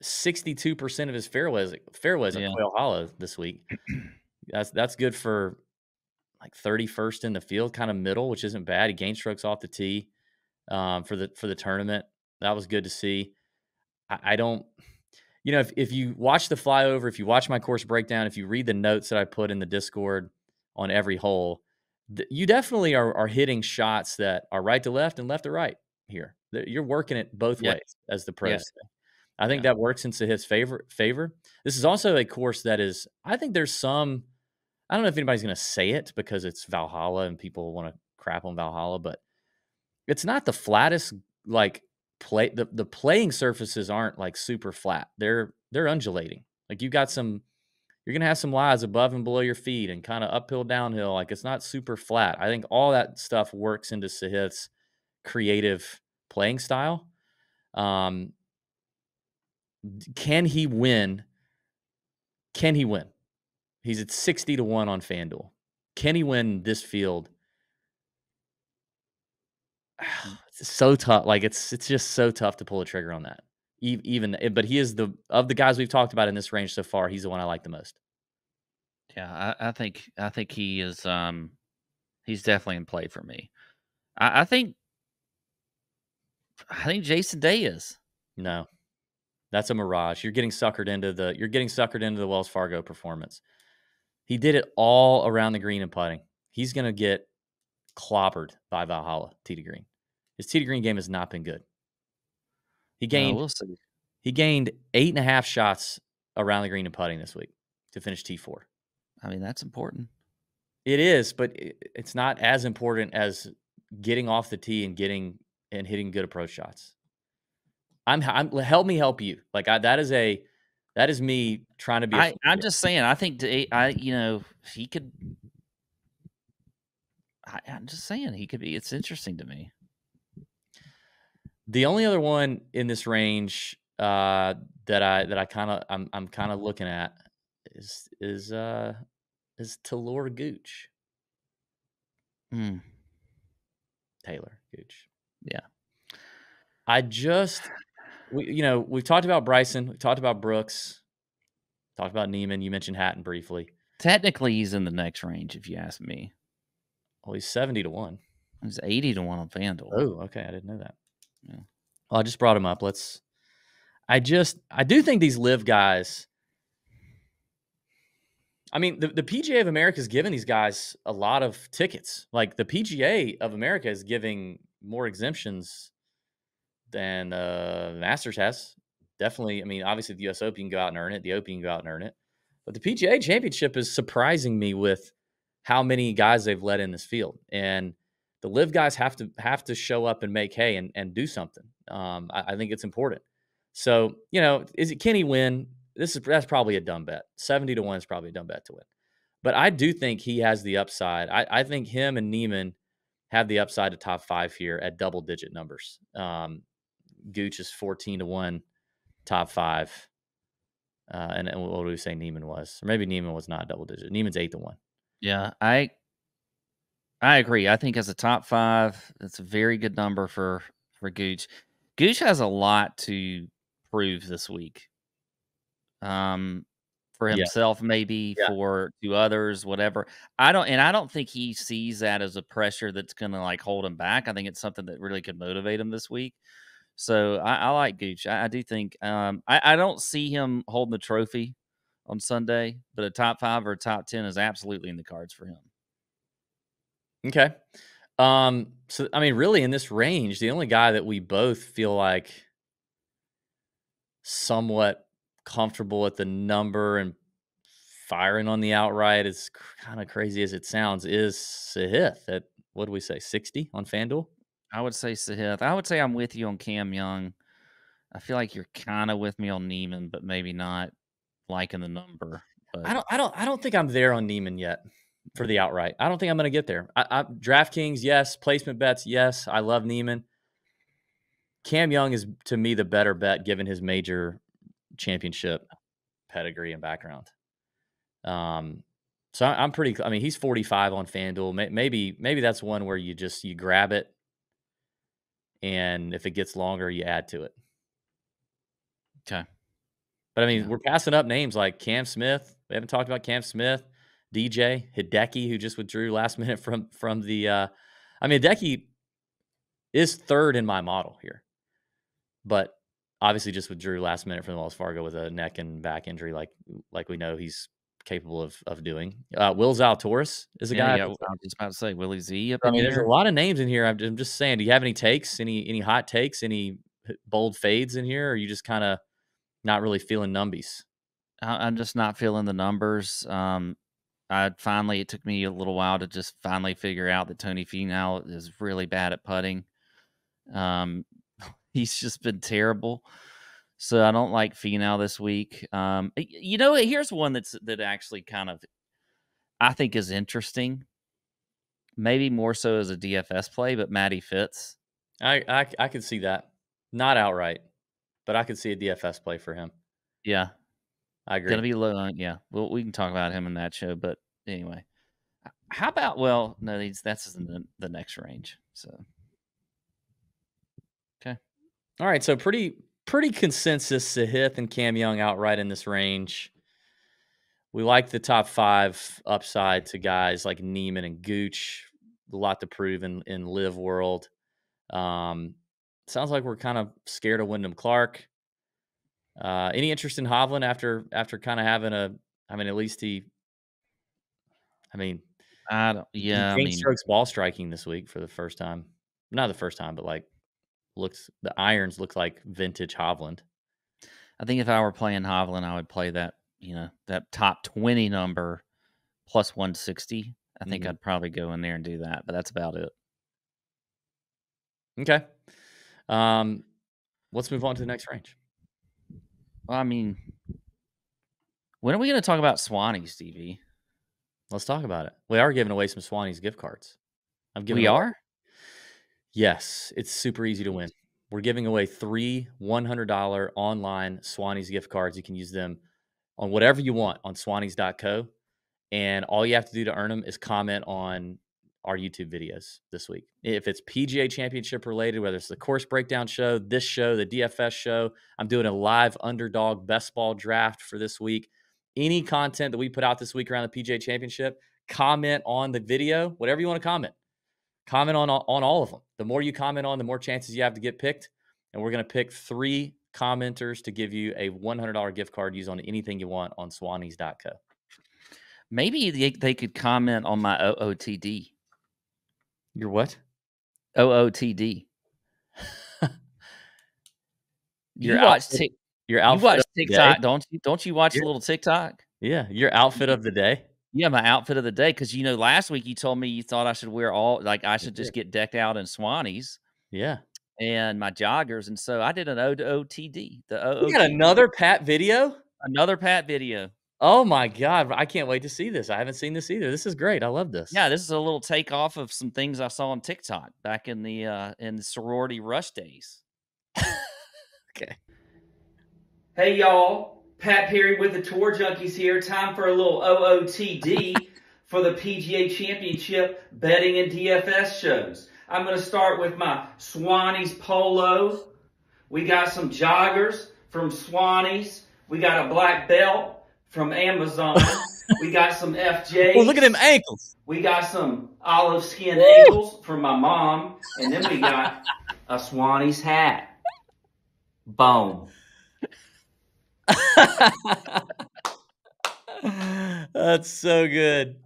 62% of his fairways at Quail Hollow this week. That's good for like 31st in the field, kind of middle, which isn't bad. He gained strokes off the tee for the tournament. That was good to see. I don't, if you watch the flyover, if you watch my course breakdown, if you read the notes that I put in the Discord on every hole, you definitely are hitting shots that are right to left and left to right here. You're working it both ways, as the pros say. I think that works into his favor. This is also a course that is, I think there's some, I don't know if anybody's going to say it because it's Valhalla and people want to crap on Valhalla, but it's not the flattest, like, the playing surfaces aren't like super flat. They're undulating. Like you're going to have some lies above and below your feet and kind of uphill, downhill. Like it's not super flat. I think all that stuff works into Sahith's creative playing style. Can he win? He's at 60-1 on FanDuel. Can he win this field? It's so tough. Like it's just so tough to pull a trigger on that. But he is of the guys we've talked about in this range so far, he's the one I like the most. Yeah, I think he is. He's definitely in play for me. I think Jason Day is. No, that's a mirage. You're getting suckered into the Wells Fargo performance. He did it all around the green and putting. He's going to get clobbered by Valhalla tee to green. His tee to green game has not been good. He gained 8.5 shots around the green and putting this week to finish T4. I mean, that's important. It is, but it's not as important as getting off the tee and hitting good approach shots. Help me help you. Like that is me trying to be. I'm just saying. I think he could. I'm just saying he could be. It's interesting to me. The only other one in this range that I'm kind of looking at is Taylor Gooch. Taylor Gooch. Yeah. We've talked about Bryson, we've talked about Brooks, talked about Neiman. You mentioned Hatton briefly. Technically, he's in the next range, if you ask me. Well, he's 70-1. He's 80-1 on FanDuel. Oh, okay. I didn't know that. Yeah. Well, I just brought him up. I do think these live guys. I mean, the PGA of America is giving these guys a lot of tickets. Like the PGA of America is giving more exemptions than the Masters has. Definitely. I mean, obviously the US Open you can go out and earn it. The Open you can go out and earn it. But the PGA Championship is surprising me with how many guys they've let in this field. And the live guys have to show up and make hay and do something. I think it's important. So, can he win? That's probably a dumb bet. 70-1 is probably a dumb bet to win. But I do think he has the upside. I think him and Neiman have the upside to top 5 here at double-digit numbers. Gooch is 14-1 top 5. And what do we say Neiman was? Or maybe Neiman was not double-digit. Neiman's 8-1. Yeah, I agree. I think as a top 5, it's a very good number for Gooch. Gooch has a lot to prove this week. for himself, maybe to others, whatever. I don't think he sees that as a pressure that's going to like hold him back. I think it's something that really could motivate him this week. So I like Gooch. I do think I don't see him holding the trophy on Sunday, but a top 5 or a top 10 is absolutely in the cards for him. Okay. So I mean, really in this range, the only guy that we both feel like somewhat comfortable at the number and firing on the outright, as kind of crazy as it sounds, is Sahith at, what do we say, 60 on FanDuel? I would say Sahith. I would say I'm with you on Cam Young. I feel like you're kind of with me on Neiman, but maybe not liking the number. But I don't think I'm there on Neiman yet for the outright. I don't think I'm going to get there. DraftKings, yes. Placement bets, yes. I love Neiman. Cam Young is, to me, the better bet given his major championship pedigree and background. So I'm pretty. I mean, he's 45 on FanDuel. Maybe that's one where you grab it, and if it gets longer, you add to it. Okay. But I mean, we're passing up names like Cam Smith. We haven't talked about Cam Smith, DJ Hideki, who just withdrew last minute from the. I mean, Hideki is third in my model here, but obviously just withdrew last minute from Wells Fargo with a neck and back injury, like we know he's capable of doing. Will Zalatoris is a guy. Yeah, I was just about to say Willie Z. I mean, there's a lot of names in here. I'm just saying. Do you have any takes? Any hot takes? Any bold fades in here? Or are you just kind of not really feeling numbies? I'm just not feeling the numbers. It took me a little while to just finally figure out that Tony Finau is really bad at putting. He's just been terrible. So I don't like Finau this week. Here's one that actually kind of I think is interesting. Maybe more so as a DFS play, but Matty Fitz. I could see that. Not outright, but I could see a DFS play for him. Yeah. I agree. Gonna be low. Yeah. Well, we can talk about him in that show, but anyway. How about, well, no, that's in the next range. So okay. All right. So pretty consensus Sahith and Cam Young outright in this range. We like the top 5 upside to guys like Neiman and Gooch. A lot to prove in live world. Sounds like we're kind of scared of Wyndham Clark. Any interest in Hovland after kind of having at least he strokes ball striking this week for the first time. Not the first time, but like the irons look like vintage Hovland. I think if I were playing Hovland, I would play that, that top 20 number plus 160. I think I'd probably go in there and do that, but that's about it. Okay. Let's move on to the next range. Well, I mean, when are we going to talk about Swanee, Stevie? Let's talk about it. We are giving away some Swanee's gift cards. We are? Yes. It's super easy to win. We're giving away 3 $100 online Swanee's gift cards. You can use them on whatever you want on swanees.co. And all you have to do to earn them is comment on our YouTube videos this week. If it's PGA Championship related, whether it's the course breakdown show, this show, the DFS show, I'm doing a live underdog best ball draft for this week. Any content that we put out this week around the PGA Championship, comment on the video, whatever you want to comment. Comment on all of them. The more you comment on, the more chances you have to get picked. And we're going to pick 3 commenters to give you a $100 gift card. Use on anything you want on swanees.co. Maybe they could comment on my OOTD. Your what? OOTD. You watch TikTok, day? don't you? Don't you watch a little TikTok? Yeah, your outfit of the day. Yeah, my outfit of the day. Because last week you told me you thought I should wear I should just get decked out in Swanees. Yeah, and my joggers, and so I did an OOTD. You got another Pat video. Another Pat video. Oh my God, I can't wait to see this. I haven't seen this either. This is great. I love this. Yeah, this is a little takeoff of some things I saw on TikTok back in the sorority rush days. Okay. Hey y'all, Pat Perry with the Tour Junkies here. Time for a little OOTD for the PGA Championship betting and DFS shows. I'm going to start with my Swanee's polo. We got some joggers from Swanee's. We got a black belt from Amazon. We got some FJs. Oh, look at them ankles. We got some olive skin ankles from my mom. And then we got a Swanee's hat. Boom. That's so good.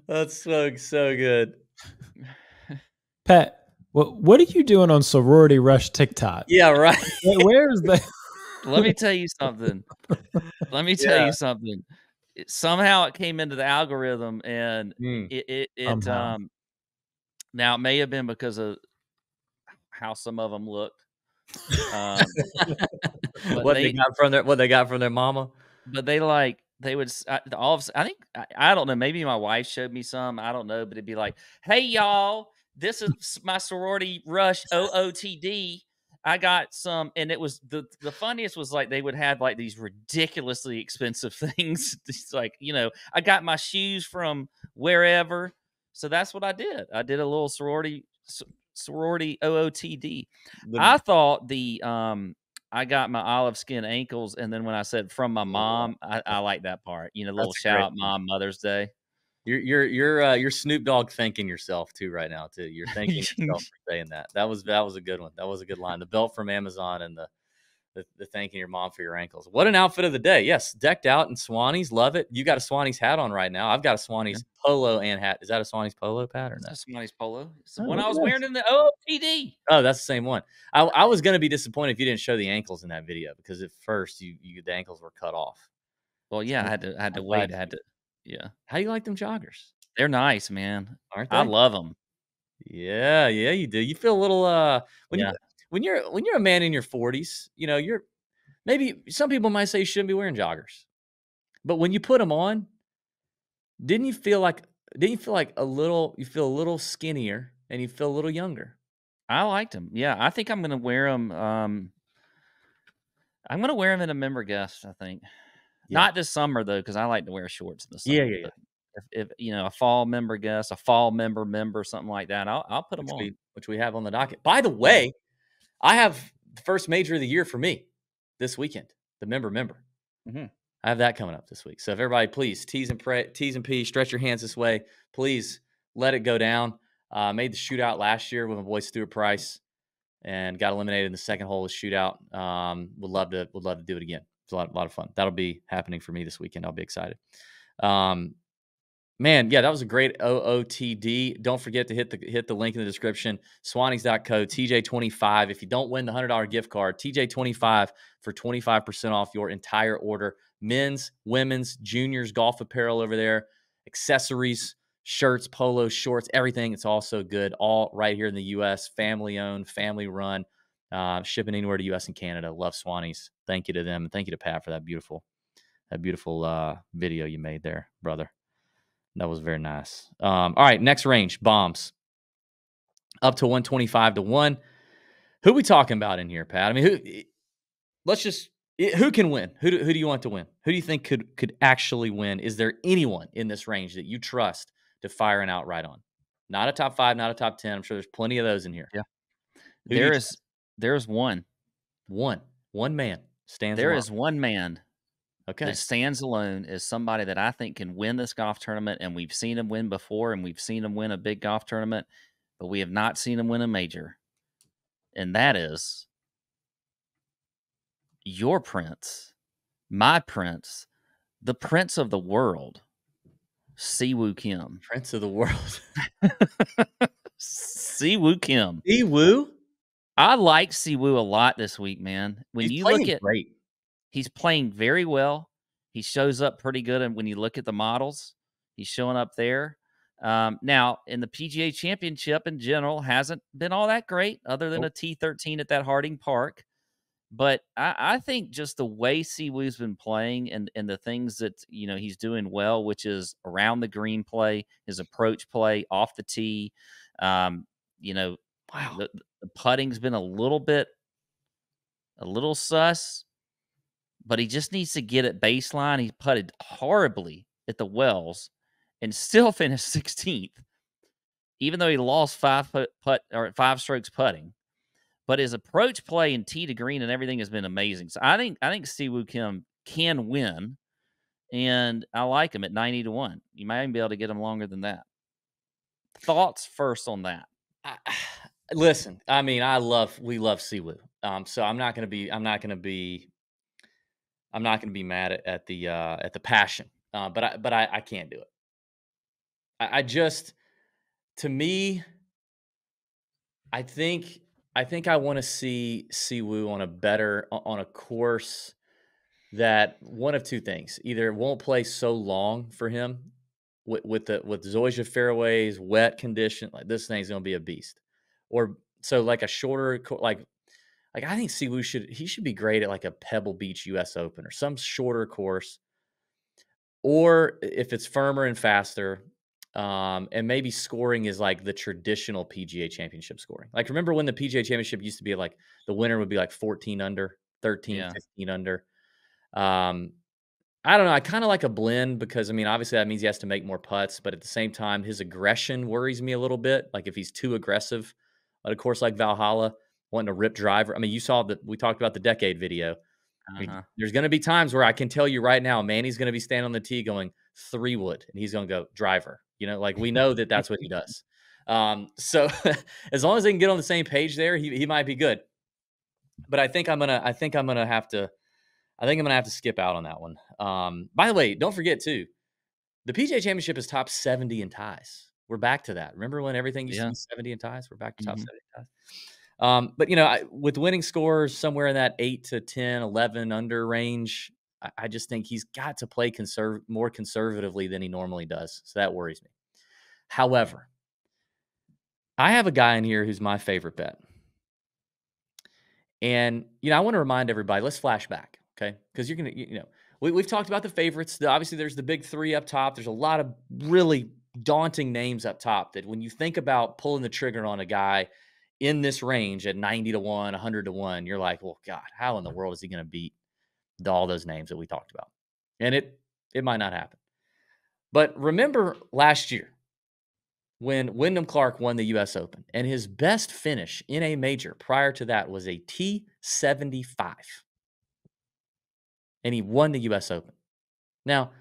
That's so good. Pat, what are you doing on Sorority Rush TikTok? Yeah, right. Where's the? Let me tell you something. Somehow it came into the algorithm, and it now it may have been because of how some of them looked. What they got from their mama. But they would all of I think I don't know, maybe my wife showed me some, I don't know, but it'd be like, hey y'all, this is my Sorority Rush OOTD. I got some, and it was the funniest was like they would have like these ridiculously expensive things. It's like, you know, I got my shoes from wherever. So that's what I did. I did a little sorority OOTD. I thought I got my olive skin ankles, and then when I said from my mom, I like that part. You know, little shout out Mom Mother's Day. You're Snoop Dogg thanking yourself too right now too. You're thanking yourself for saying that. That was a good one. That was a good line. The belt from Amazon and the thanking your mom for your ankles. What an outfit of the day. Yes, decked out in Swanee's. Love it. You got a Swanee's hat on right now. I've got a Swanee's polo and hat. Is that a Swanee's polo, Pat, or no? That's a Swanee's polo. It's the one I was wearing in the OOTD. Oh, that's the same one. I was going to be disappointed if you didn't show the ankles in that video, because at first the ankles were cut off. Well, yeah, I had to wait. Yeah. How do you like them joggers? They're nice, man. Aren't they? I love them. Yeah, you do. You feel a little when you're a man in your 40s, you know, maybe some people might say you shouldn't be wearing joggers. But when you put them on, didn't you feel like a little skinnier and you feel a little younger? I liked them. Yeah, I think I'm going to wear them. I'm going to wear them in a member guest, I think. Yeah. Not this summer, though, because I like to wear shorts in the summer. Yeah. If you know, a fall member guest, a fall member, something like that, I'll put them on. Which we have on the docket. By the way, I have the first major of the year for me this weekend, the member. Mm-hmm. I have that coming up this week. So if everybody, please, T's and P's, stretch your hands this way. Please let it go down. Made the shootout last year with my boy Stuart Price and got eliminated in the second hole of the shootout. Would love to do it again. It's a lot of fun. That'll be happening for me this weekend. I'll be excited. Man, yeah, that was a great OOTD. Don't forget to hit the link in the description, swaneys.co, TJ25. If you don't win the $100 gift card, TJ25 for 25% off your entire order. Men's, women's, juniors, golf apparel over there, accessories, shirts, polos, shorts, everything. It's all so good. All right here in the U.S., family-owned, family-run, shipping anywhere to U.S. and Canada. Love Swaneys. Thank you to them, and thank you to Pat for that beautiful video you made there, brother. That was very nice. All right, next range, bombs. Up to 125 to 1. Who we talking about in here, Pat? I mean, who can win? Who do you want to win? Who do you think could actually win? Is there anyone in this range that you trust to fire an outright on? Not a top 5, not a top 10. I'm sure there's plenty of those in here. Yeah. There's one. One man stands There alone. is one man. Okay. That stands alone as somebody that I think can win this golf tournament, and we've seen him win before, and we've seen him win a big golf tournament, but we have not seen him win a major. And that is your prince, my prince, the prince of the world, Siwoo Kim. Prince of the world. Siwoo Kim. Siwoo? I like Siwoo a lot this week, man. When you look at great. He's playing very well. He shows up pretty good, and when you look at the models, he's showing up there. Now, in the PGA Championship in general, hasn't been all that great, other than a T13 at that Harding Park. But I think just the way Siwoo's been playing and the things that he's doing well, which is around the green play, his approach play, off the tee. Wow, the putting's been a little sus. But he just needs to get it baseline. He putted horribly at the Wells and still finished 16th, even though he lost 5 strokes putting. But his approach play and tee to green and everything has been amazing. So I think Siwoo Kim can win, and I like him at 90-1. You might even be able to get him longer than that. Thoughts first on that? Listen, I mean, we love Siwoo. So I'm not gonna be mad at the passion. But I can't do it. I just, to me, I think I want to see Siwoo on a course that one of two things: either it won't play so long for him with Zoysia fairways, wet condition, like this thing's gonna be a beast, or so like a shorter like I think Siwoo should be great at like a Pebble Beach U.S. Open or some shorter course, or if it's firmer and faster. And maybe scoring is like the traditional PGA Championship scoring. Like, remember when the PGA Championship used to be like the winner would be like 14 under, 13, 15 under. I don't know. I kind of like a blend because, I mean, obviously that means he has to make more putts, but at the same time, his aggression worries me a little bit. Like if he's too aggressive at a course like Valhalla, wanting to rip driver. I mean, you saw that we talked about the decade video. I mean, there's going to be times where I can tell you right now, Manny's going to be standing on the tee going 3-wood, and he's going to go driver. You know, like we know that that's what he does. So as long as they can get on the same page there, he might be good. But I think I'm gonna have to skip out on that one. By the way, don't forget too, the PGA Championship is top 70 in ties. We're back to that. Remember when everything used to be 70 in ties? We're back to top 70 in ties. But you know, with winning scores somewhere in that 8 to 10, 11 under range, I just think he's got to play more conservatively than he normally does. So that worries me. However, I have a guy in here who's my favorite bet. And, you know, I want to remind everybody, let's flash back, okay? Because you're going to, we've talked about the favorites. Obviously, there's the big three up top. There's a lot of really daunting names up top that when you think about pulling the trigger on a guy in this range at 90-1, 100-1, you're like, well, God, how in the world is he going to beat all those names that we talked about? And it might not happen. But remember last year when Wyndham Clark won the U.S. Open, and his best finish in a major prior to that was a T75. And he won the U.S. Open. Now,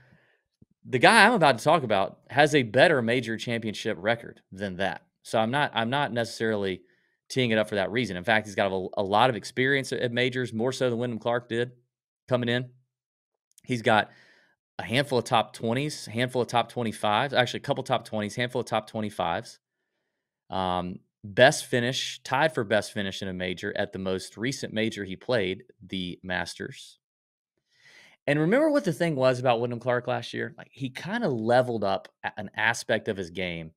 the guy I'm about to talk about has a better major championship record than that. So I'm not necessarily teeing it up for that reason. In fact, he's got a lot of experience at majors, more so than Wyndham Clark did coming in. He's got a handful of top 20s, a handful of top 25s, actually a couple top 20s, handful of top 25s. Best finish, tied for best finish in a major at the most recent major he played, the Masters. And remember what the thing was about Wyndham Clark last year? Like, he kind of leveled up an aspect of his game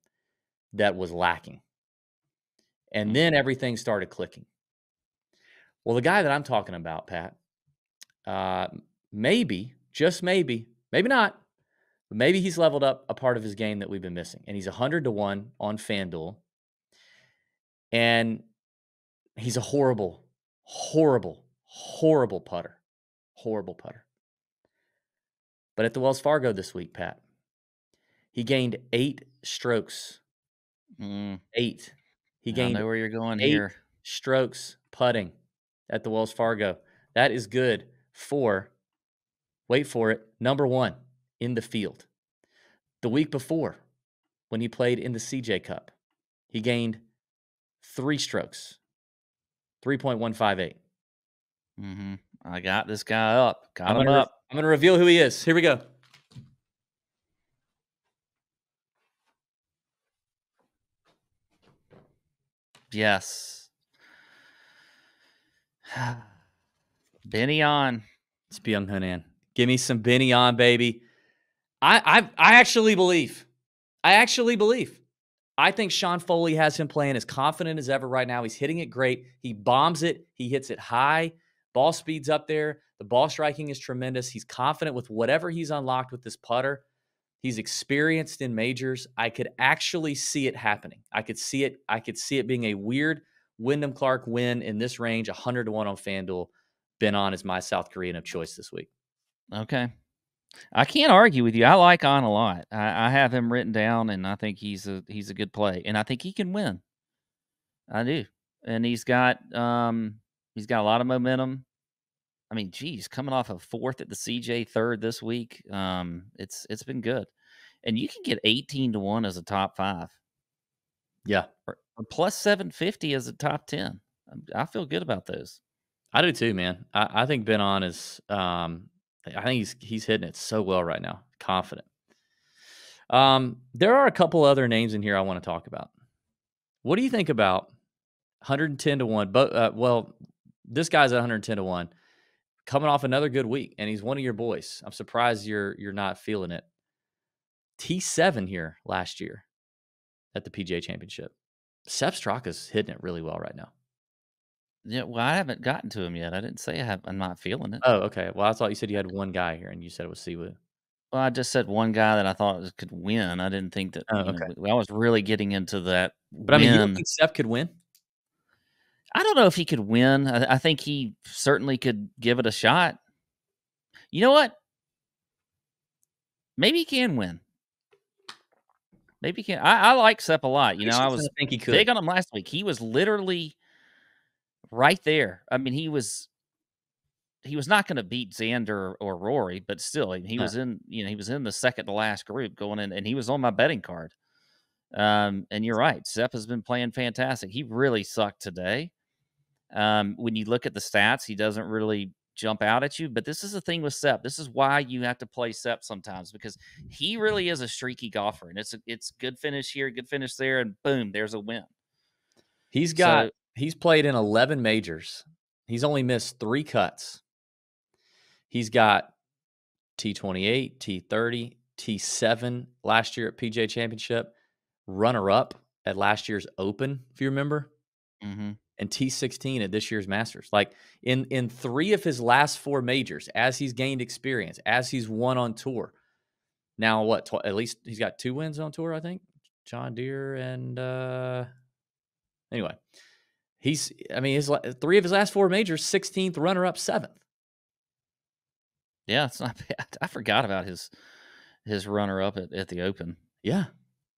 that was lacking. And then everything started clicking. Well, the guy that I'm talking about, Pat, maybe, just maybe not, but maybe he's leveled up a part of his game that we've been missing. And he's 100-1 on FanDuel. And he's a horrible, horrible, horrible putter. Horrible putter. But at the Wells Fargo this week, Pat, he gained 8 strokes. 8. He gained, I know where you're going 8 here. strokes putting at the Wells Fargo. That is good for, wait for it, number 1 in the field. The week before, when he played in the CJ Cup, he gained 3 strokes, 3.158. I got this guy up. I'm going to reveal who he is. Here we go. Yes. Benny on. It's Byung Hun. Give me some Benny on, baby. I actually believe. I think Sean Foley has him playing as confident as ever right now. He's hitting it great. He bombs it. He hits it high. Ball speed's up there. The ball striking is tremendous. He's confident with whatever he's unlocked with this putter. He's experienced in majors. I could actually see it happening. I could see it being a weird Wyndham Clark win in this range, 100-1 on FanDuel. Ben On is my South Korean of choice this week. Okay. I can't argue with you. I like On a lot. I have him written down, and I think he's a good play, and I think he can win. I do, and he's got a lot of momentum. I mean, geez, coming off of 4th at the CJ, 3rd this week. It's been good. And you can get 18-1 as a top 5. Yeah. Or plus 750 as a top 10. I feel good about those. I do too, man. I think Ben On is I think he's hitting it so well right now. Confident. There are a couple other names in here I want to talk about. What do you think about 110-1? But well, this guy's at 110-1, coming off another good week, and he's one of your boys. I'm surprised you're not feeling it. T7 here last year at the PGA Championship. Sepp Straka's hitting it really well right now. Yeah, well, I haven't gotten to him yet. I didn't say I'm not feeling it. Oh, okay. Well, I thought you said you had one guy here, and you said it was Siwoo. Well, I just said one guy that I thought could win. I didn't think that. Oh, you know, okay. I was really getting into that. But I mean, you don't think Sepp could win? I don't know if he could win. I think he certainly could give it a shot. You know what? Maybe he can win. Maybe he can. I like Sepp a lot. You know, I was think he could. big on him last week. He was literally right there. I mean, he was not going to beat Xander or Rory, but still, he was in. You know, he was in the second to last group going in, and he was on my betting card. And you're right. Sepp has been playing fantastic. He really sucked today. When you look at the stats, he doesn't really jump out at you. But this is the thing with Sepp. This is why you have to play Sepp sometimes, because he really is a streaky golfer, and it's good finish here, good finish there, and boom, there's a win. He's played in 11 majors. He's only missed 3 cuts. He's got T28, T30, T7 last year at PGA Championship, runner-up at last year's Open, if you remember, and T16 at this year's Masters. Like in 3 of his last 4 majors, as he's gained experience, as he's won on tour. Now, at least he's got 2 wins on tour, I think. John Deere and anyway, his 3 of his last 4 majors, 16th runner-up, 7th. Yeah, it's not bad. I forgot about his runner-up at the Open. Yeah,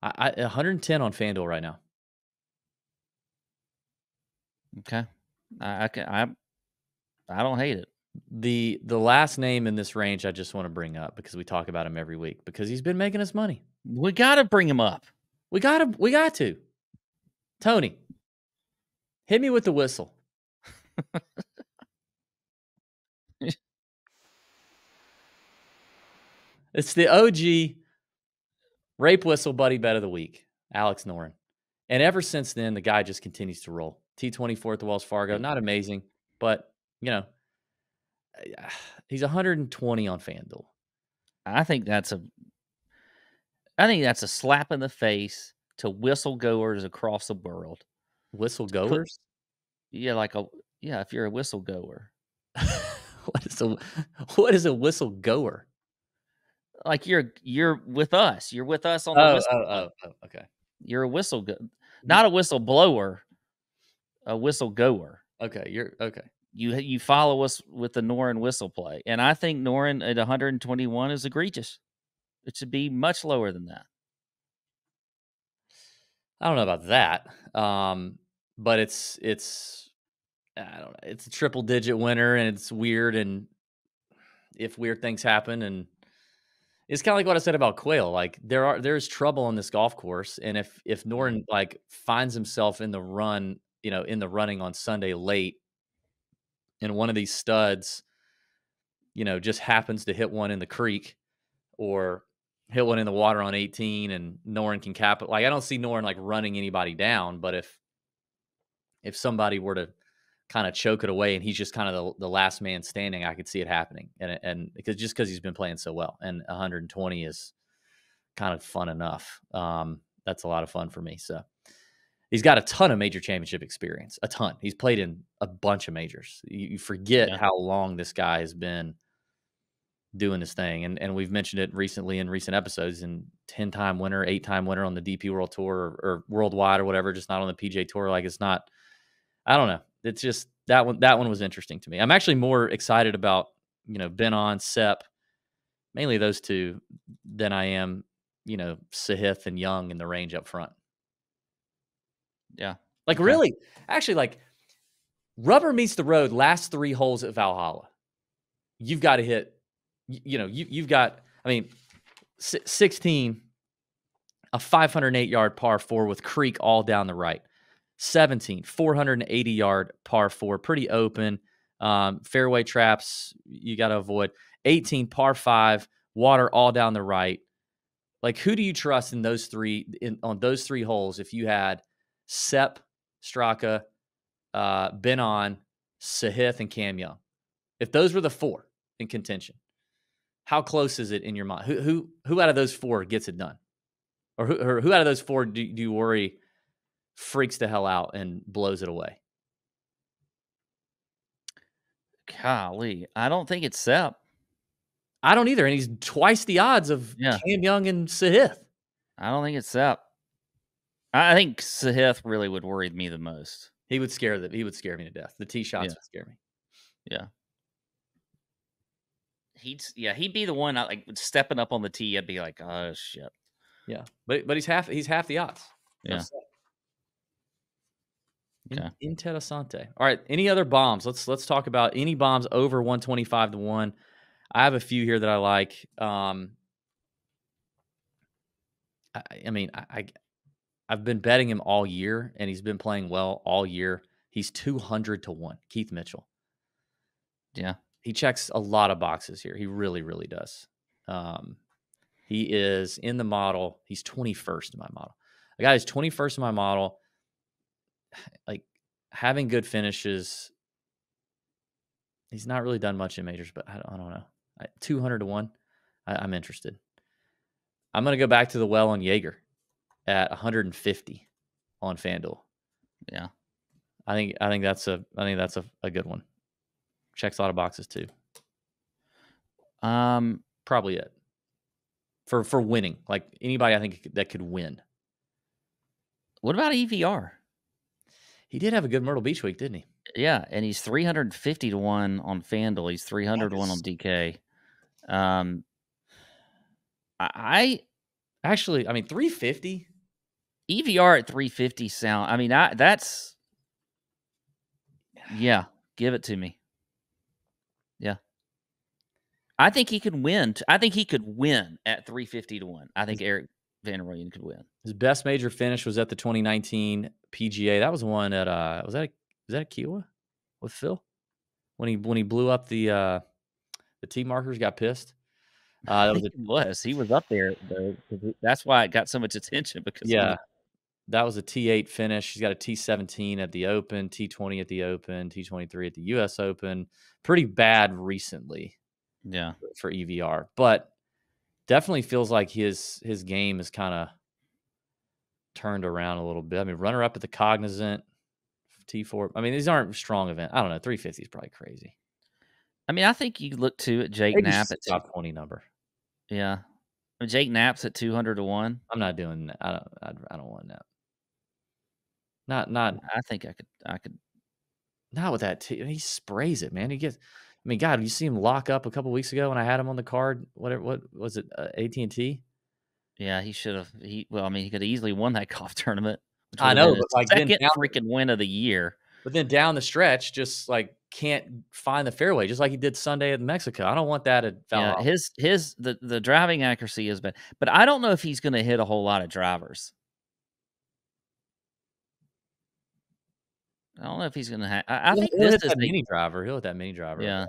I 110 on FanDuel right now. Okay, I don't hate it. The last name in this range I just want to bring up because we talk about him every week because he's been making us money. We got to bring him up. We got to. Tony, hit me with the whistle. It's the OG rape whistle buddy bet of the week, Alex Noren. And ever since then, the guy just continues to roll. T24 at the Wells Fargo, not amazing, but, you know, he's 120 on FanDuel. I think that's a slap in the face to whistle goers across the world. Whistle goers? Yeah, if you're a whistle goer. What is a whistle goer? Like you're with us. You're with us on the whistle. Oh, okay. You're a whistle not a whistle blower, a whistle goer. Okay, you're okay. You follow us with the Noren whistle play. And I think Noren at 121 is egregious. It should be much lower than that. I don't know about that. But it's I don't know. It's a triple digit winner and it's weird, and if weird things happen, and it's kind of like what I said about Quayle. Like there's trouble on this golf course, and if Noren like finds himself in the run, in the running on Sunday late, and one of these studs, just happens to hit one in the creek or hit one in the water on 18, and Noren can cap it. Like I don't see Noren like running anybody down, but if somebody were to kind of choke it away and he's just kind of the last man standing, I could see it happening. And because he's been playing so well, and 120 is kind of fun enough. That's a lot of fun for me. So he's got a ton of major championship experience, a ton. He's played in a bunch of majors. You forget how long this guy has been doing this thing. And we've mentioned it recently in recent episodes, and 10-time winner, 8-time winner on the DP World Tour or worldwide or whatever, just not on the PGA Tour. Like it's not, I don't know. It's just that one was interesting to me. I'm actually more excited about, Ben On, Sepp, mainly those two, than I am, Sahith and Young in the range up front. Yeah. Really, actually, like rubber meets the road last 3 holes at Valhalla. you've got to hit. You've got. I mean, 16, a 508-yard par 4 with creek all down the right. 17, 480-yard par 4, pretty open. Fairway traps you got to avoid. 18, par 5, water all down the right. Like, who do you trust in those three on those 3 holes? If you had Sepp, Straka, Ben-An, Sahith, and Cam Young, if those were the 4 in contention, how close is it in your mind? Who out of those 4 gets it done, or who out of those 4 do you worry freaks the hell out and blows it away? Golly, I don't think it's Sepp. I don't either, and he's twice the odds of Cam Young and Sahith. I don't think it's Sepp. I think Sahith really would worry me the most. He would scare me to death. The tee shots would scare me. Yeah. He'd be the one like stepping up on the tee. I'd be like, oh shit. Yeah, but he's half the odds. Yeah. Okay. Interessante. All right. Any other bombs? Let's talk about any bombs over 125 to 1. I have a few here that I like. I've been betting him all year, and he's been playing well all year. He's 200 to 1. Keith Mitchell. Yeah. He checks a lot of boxes here. He really, really does. He is in the model. He's 21st in my model. A guy who's 21st in my model, like having good finishes. He's not really done much in majors, but I don't know. 200 to 1. I'm interested. I'm going to go back to the well on Jaeger at 150 on FanDuel. Yeah. I think that's a good one. Checks a lot of boxes too. Probably it. For winning. Like anybody I think that could win. What about EVR? He did have a good Myrtle Beach week, didn't he? Yeah, and he's 350 to 1 on FanDuel. He's 300 to 1 on DK. I 350 EVR at 350 sound. I mean, that's give it to me. Yeah. I think he could win. I think he could win at 350 to 1. I think Eric Van Rooyen could win. His best major finish was at the 2019 PGA. That was the one at was that Kiowa with Phil when he blew up the tee markers, got pissed. He was up there though. That's why it got so much attention because that was a T8 finish. He's got a T17 at the Open, T20 at the Open, T23 at the U.S. Open. Pretty bad recently. Yeah, for EVR, but definitely feels like his game is kind of turned around a little bit. I mean, runner up at the Cognizant, T4. I mean, these aren't strong events. I don't know. 350 is probably crazy. I mean, I think you look at Jake Knapp at top 20 number. Yeah, I mean, Jake Knapp's at 200 to 1. I'm not doing that. I don't want that. Not. I think I could. Not with that. He sprays it, man. He gets. I mean, God, you see him lock up a couple weeks ago when I had him on the card. What was it? AT&T. Yeah, he should have. He could have easily won that golf tournament. I know, but like second freaking win of the year. But then down the stretch, just like can't find the fairway, just like he did Sunday at Mexico. I don't want that at Valhalla. Yeah, the driving accuracy is bad, but I don't know if he's going to hit a whole lot of drivers. I don't know if he's going to have. I think this is that mini driver. He'll hit that mini driver. Yeah.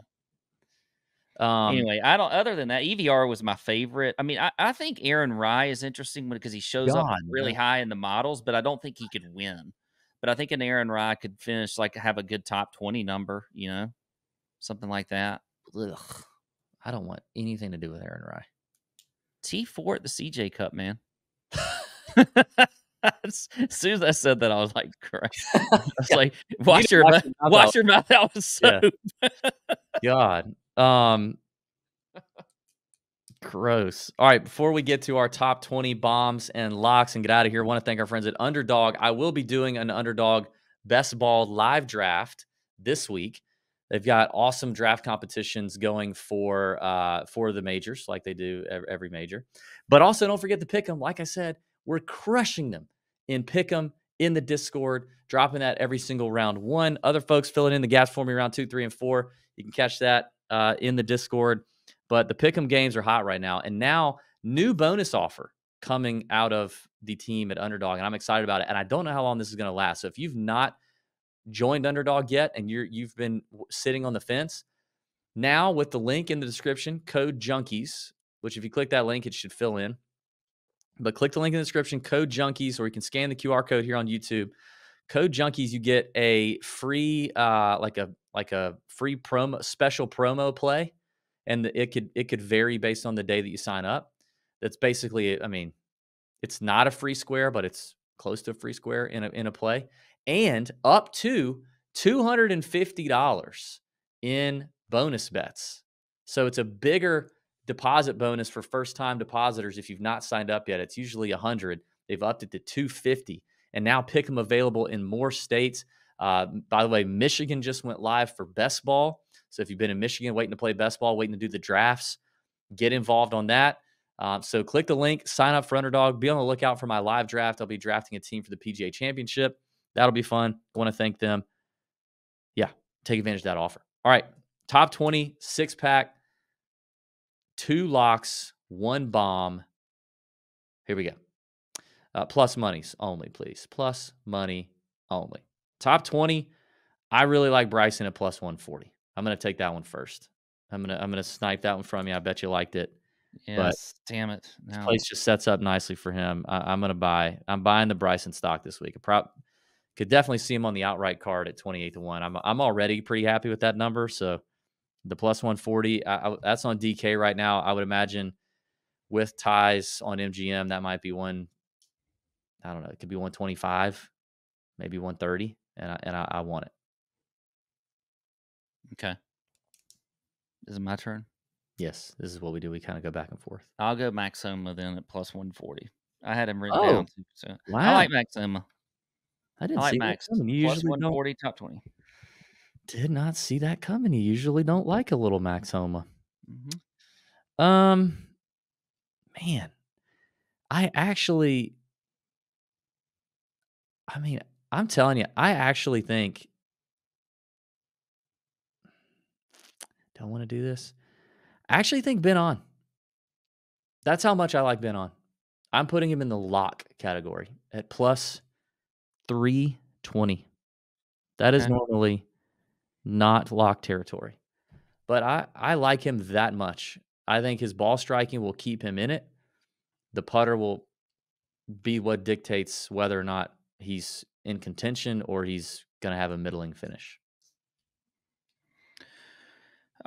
Anyway, I don't. Other than that, EVR was my favorite. I mean, I think Aaron Rye is interesting because he shows up really high in the models, but I don't think he could win. But I think an Aaron Rye could finish have a good top 20 number. Something like that. Ugh. I don't want anything to do with Aaron Rye. T4 at the CJ Cup, man. As soon as I said that, I was like, correct. I was like, watch your mouth. That was so God. Gross. All right, before we get to our top 20 bombs and locks and get out of here, I want to thank our friends at Underdog. I will be doing an Underdog Best Ball live draft this week. They've got awesome draft competitions going for the majors, like they do every major. But also, don't forget to pick them. Like I said, we're crushing them in pick them in the Discord, dropping that every single round one. Other folks filling in the gaps for me round 2, 3, and 4. You can catch that in the Discord. But the Pick'em games are hot right now. And now, new bonus offer coming out of the team at Underdog. And I'm excited about it. And I don't know how long this is going to last. So if you've not joined Underdog yet and you've been sitting on the fence, now with the link in the description, code Junkies, which if you click that link, it should fill in. But click the link in the description, code Junkies, or you can scan the QR code here on YouTube. Code Junkies, you get a free, like a free promo, special promo play, and it could vary based on the day that you sign up. That's basically, I mean, it's not a free square, but it's close to a free square in a play, and up to $250 in bonus bets. So it's a bigger deposit bonus for first-time depositors. If you've not signed up yet, it's usually $100. They've upped it to $250, and now pick them available in more states. By the way, Michigan just went live for best ball. So if you've been in Michigan waiting to play best ball, waiting to do the drafts, get involved on that. So click the link, sign up for Underdog. Be on the lookout for my live draft. I'll be drafting a team for the PGA Championship. That'll be fun. I want to thank them. Yeah, take advantage of that offer. All right, top 20, 6-pack, 2 locks, 1 bomb. Here we go. Plus monies only, please. Plus money only. Top 20, I really like Bryson at plus 140. I'm going to take that one first. I'm gonna snipe that one from you. I bet you liked it. Yes, damn it. No. This place just sets up nicely for him. I'm buying the Bryson stock this week. Could definitely see him on the outright card at 28-1. I'm already pretty happy with that number. So the plus 140, that's on DK right now. I would imagine with ties on MGM, that might be one. I don't know. It could be 125, maybe 130, and I want it. Okay. Is it my turn? Yes, this is what we do. We kind of go back and forth. I'll go Maxoma then at plus 140. I had him written down too. So wow. I like Maxoma. I didn't I like see Max. that coming. You Plus usually 140, top 20. Did not see that coming. You usually don't like a little Maxoma. Mm-hmm. Man, I'm telling you, I actually think, don't want to do this. I actually think Ben On. That's how much I like Ben On. I'm putting him in the lock category at plus 320. That is normally not lock territory. But I like him that much. I think his ball striking will keep him in it. The putter will be what dictates whether or not he's in contention or he's going to have a middling finish.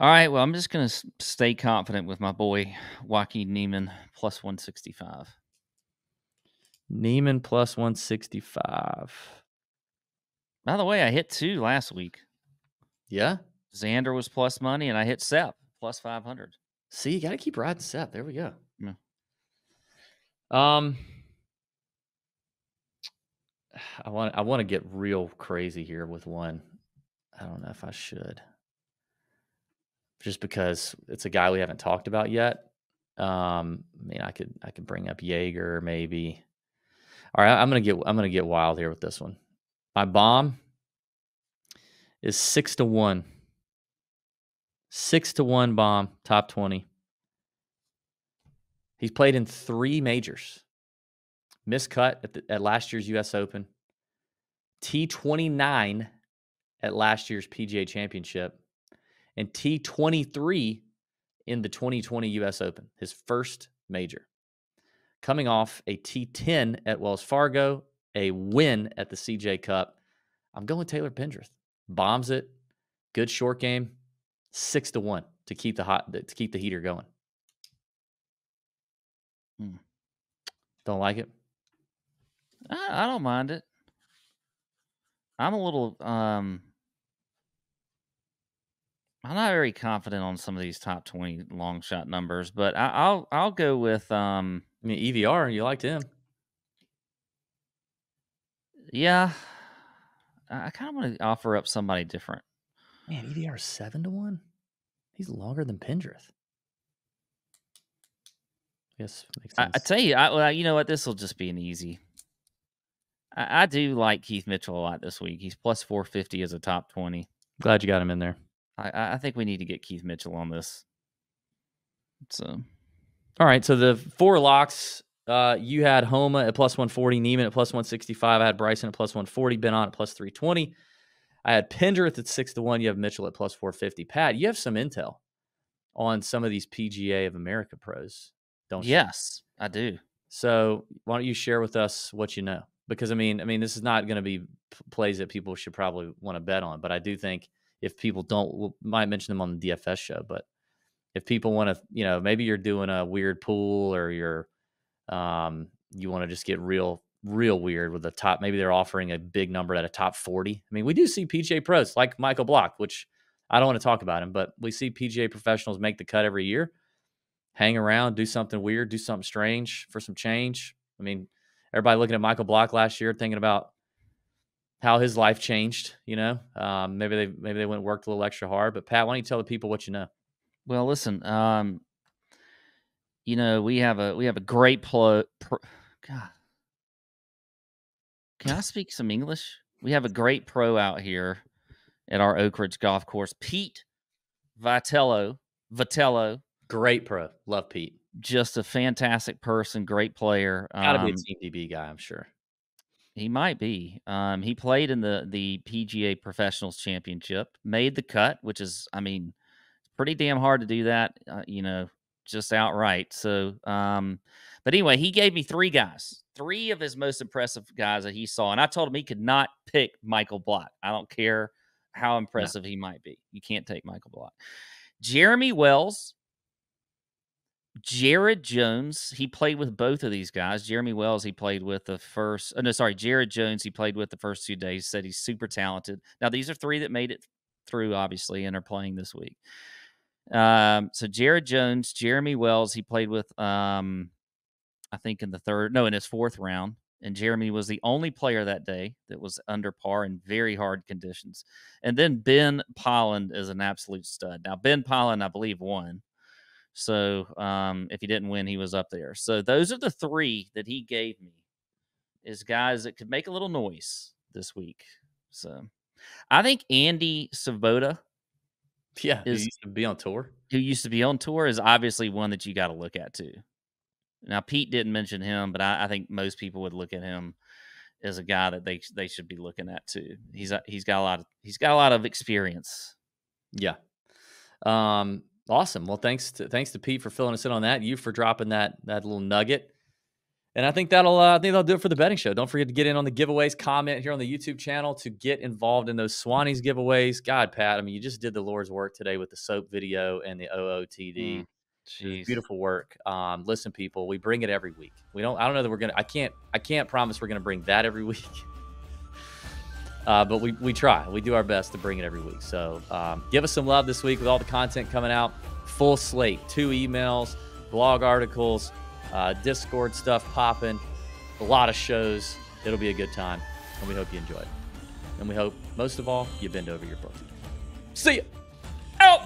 All right, well, I'm just going to stay confident with my boy, Joaquin Niemann, plus 165. Niemann plus 165. By the way, I hit 2 last week. Yeah? Xander was plus money, and I hit Sepp, plus 500. See, you got to keep riding Sepp. There we go. Yeah. I want to get real crazy here with one. I don't know if I should. Just because it's a guy we haven't talked about yet. I mean, I could bring up Jaeger maybe. All right, I'm gonna get wild here with this one. My bomb is 6-1. 6-1 bomb, top 20. He's played in 3 majors. Miscut at last year's U.S. Open. T29 at last year's PGA Championship. And T23 in the 2020 U.S. Open, his first major. Coming off a T10 at Wells Fargo, a win at the CJ Cup. I'm going Taylor Pendrith. Bombs it. Good short game. 6-1 to keep the heater going. Don't like it? I don't mind it. I'm a little I'm not very confident on some of these top 20 long shot numbers, but I'll go with I mean, EVR, you liked him. Yeah. I kind of want to offer up somebody different. Man, EVR 7-1. He's longer than Pendrith. Yes, makes sense. I tell you, you know what? This will just be an easy. I do like Keith Mitchell a lot this week. He's plus 450 as a top 20. Glad you got him in there. I think we need to get Keith Mitchell on this. So, all right. So the 4 locks, you had Homa at plus 140, Neiman at plus 165. I had Bryson at plus 140, Ben on at plus 320. I had Pendrith at 6-1. You have Mitchell at plus 450. Pat, you have some intel on some of these PGA of America pros, don't you? Yes, I do. So why don't you share with us what you know? Because I mean, this is not going to be plays that people should probably want to bet on, but I do think if people don't, we might mention them on the DFS show. But if people want to, maybe you're doing a weird pool or you're, you want to just get real weird with the top. Maybe they're offering a big number at a top 40. I mean, we do see PGA pros like Michael Block, which I don't want to talk about him, but we see PGA professionals make the cut every year, hang around, do something weird, do something strange for some change. I mean, everybody looking at Michael Block last year, thinking about how his life changed. Maybe they went and worked a little extra hard. But Pat, why don't you tell the people what you know? Well, listen, we have a great God, can I speak some English? We have a great pro out here at our Oak Ridge Golf Course, Pete Vitello. Great pro. Love Pete. Just a fantastic person, great player. Gotta be a Team DB guy, I'm sure. He might be. He played in the PGA Professionals Championship, made the cut, which is, pretty damn hard to do that, just outright. So, but anyway, he gave me 3 guys, 3 of his most impressive guys that he saw. And I told him he could not pick Michael Block. I don't care how impressive he might be. You can't take Michael Block. Jeremy Wells, Jared Jones, he played with both of these guys. Jeremy Wells, he played with Jared Jones, he played with the first 2 days, said he's super talented. Now, these are 3 that made it through, obviously, and are playing this week. So Jared Jones, Jeremy Wells, he played with, I think in his 4th round. And Jeremy was the only player that day that was under par in very hard conditions. And then Ben Polland is an absolute stud. Now, Ben Polland, I believe, won. So if he didn't win, he was up there. So those are the 3 that he gave me is guys that could make a little noise this week. So I think Andy Svoboda, who used to be on tour. Who used to be on tour is obviously one that you got to look at too. Now, Pete didn't mention him, but I think most people would look at him as a guy that they should be looking at too. He's got a lot of experience. Yeah. Awesome. Well, thanks to Pete for filling us in on that. You for dropping that little nugget. And I think that'll do it for the betting show. Don't forget to get in on the giveaways, comment here on the YouTube channel to get involved in those Swannies giveaways. God, Pat, you just did the Lord's work today with the soap video and the OOTD. Beautiful work. Listen, people, we bring it every week. I don't know that I can't promise we're gonna bring that every week. But we try. We do our best to bring it every week. So give us some love this week with all the content coming out. Full slate, 2 emails, blog articles, Discord stuff popping, a lot of shows. It'll be a good time, and we hope you enjoy it. And we hope, most of all, you bend over your book. See ya! Out!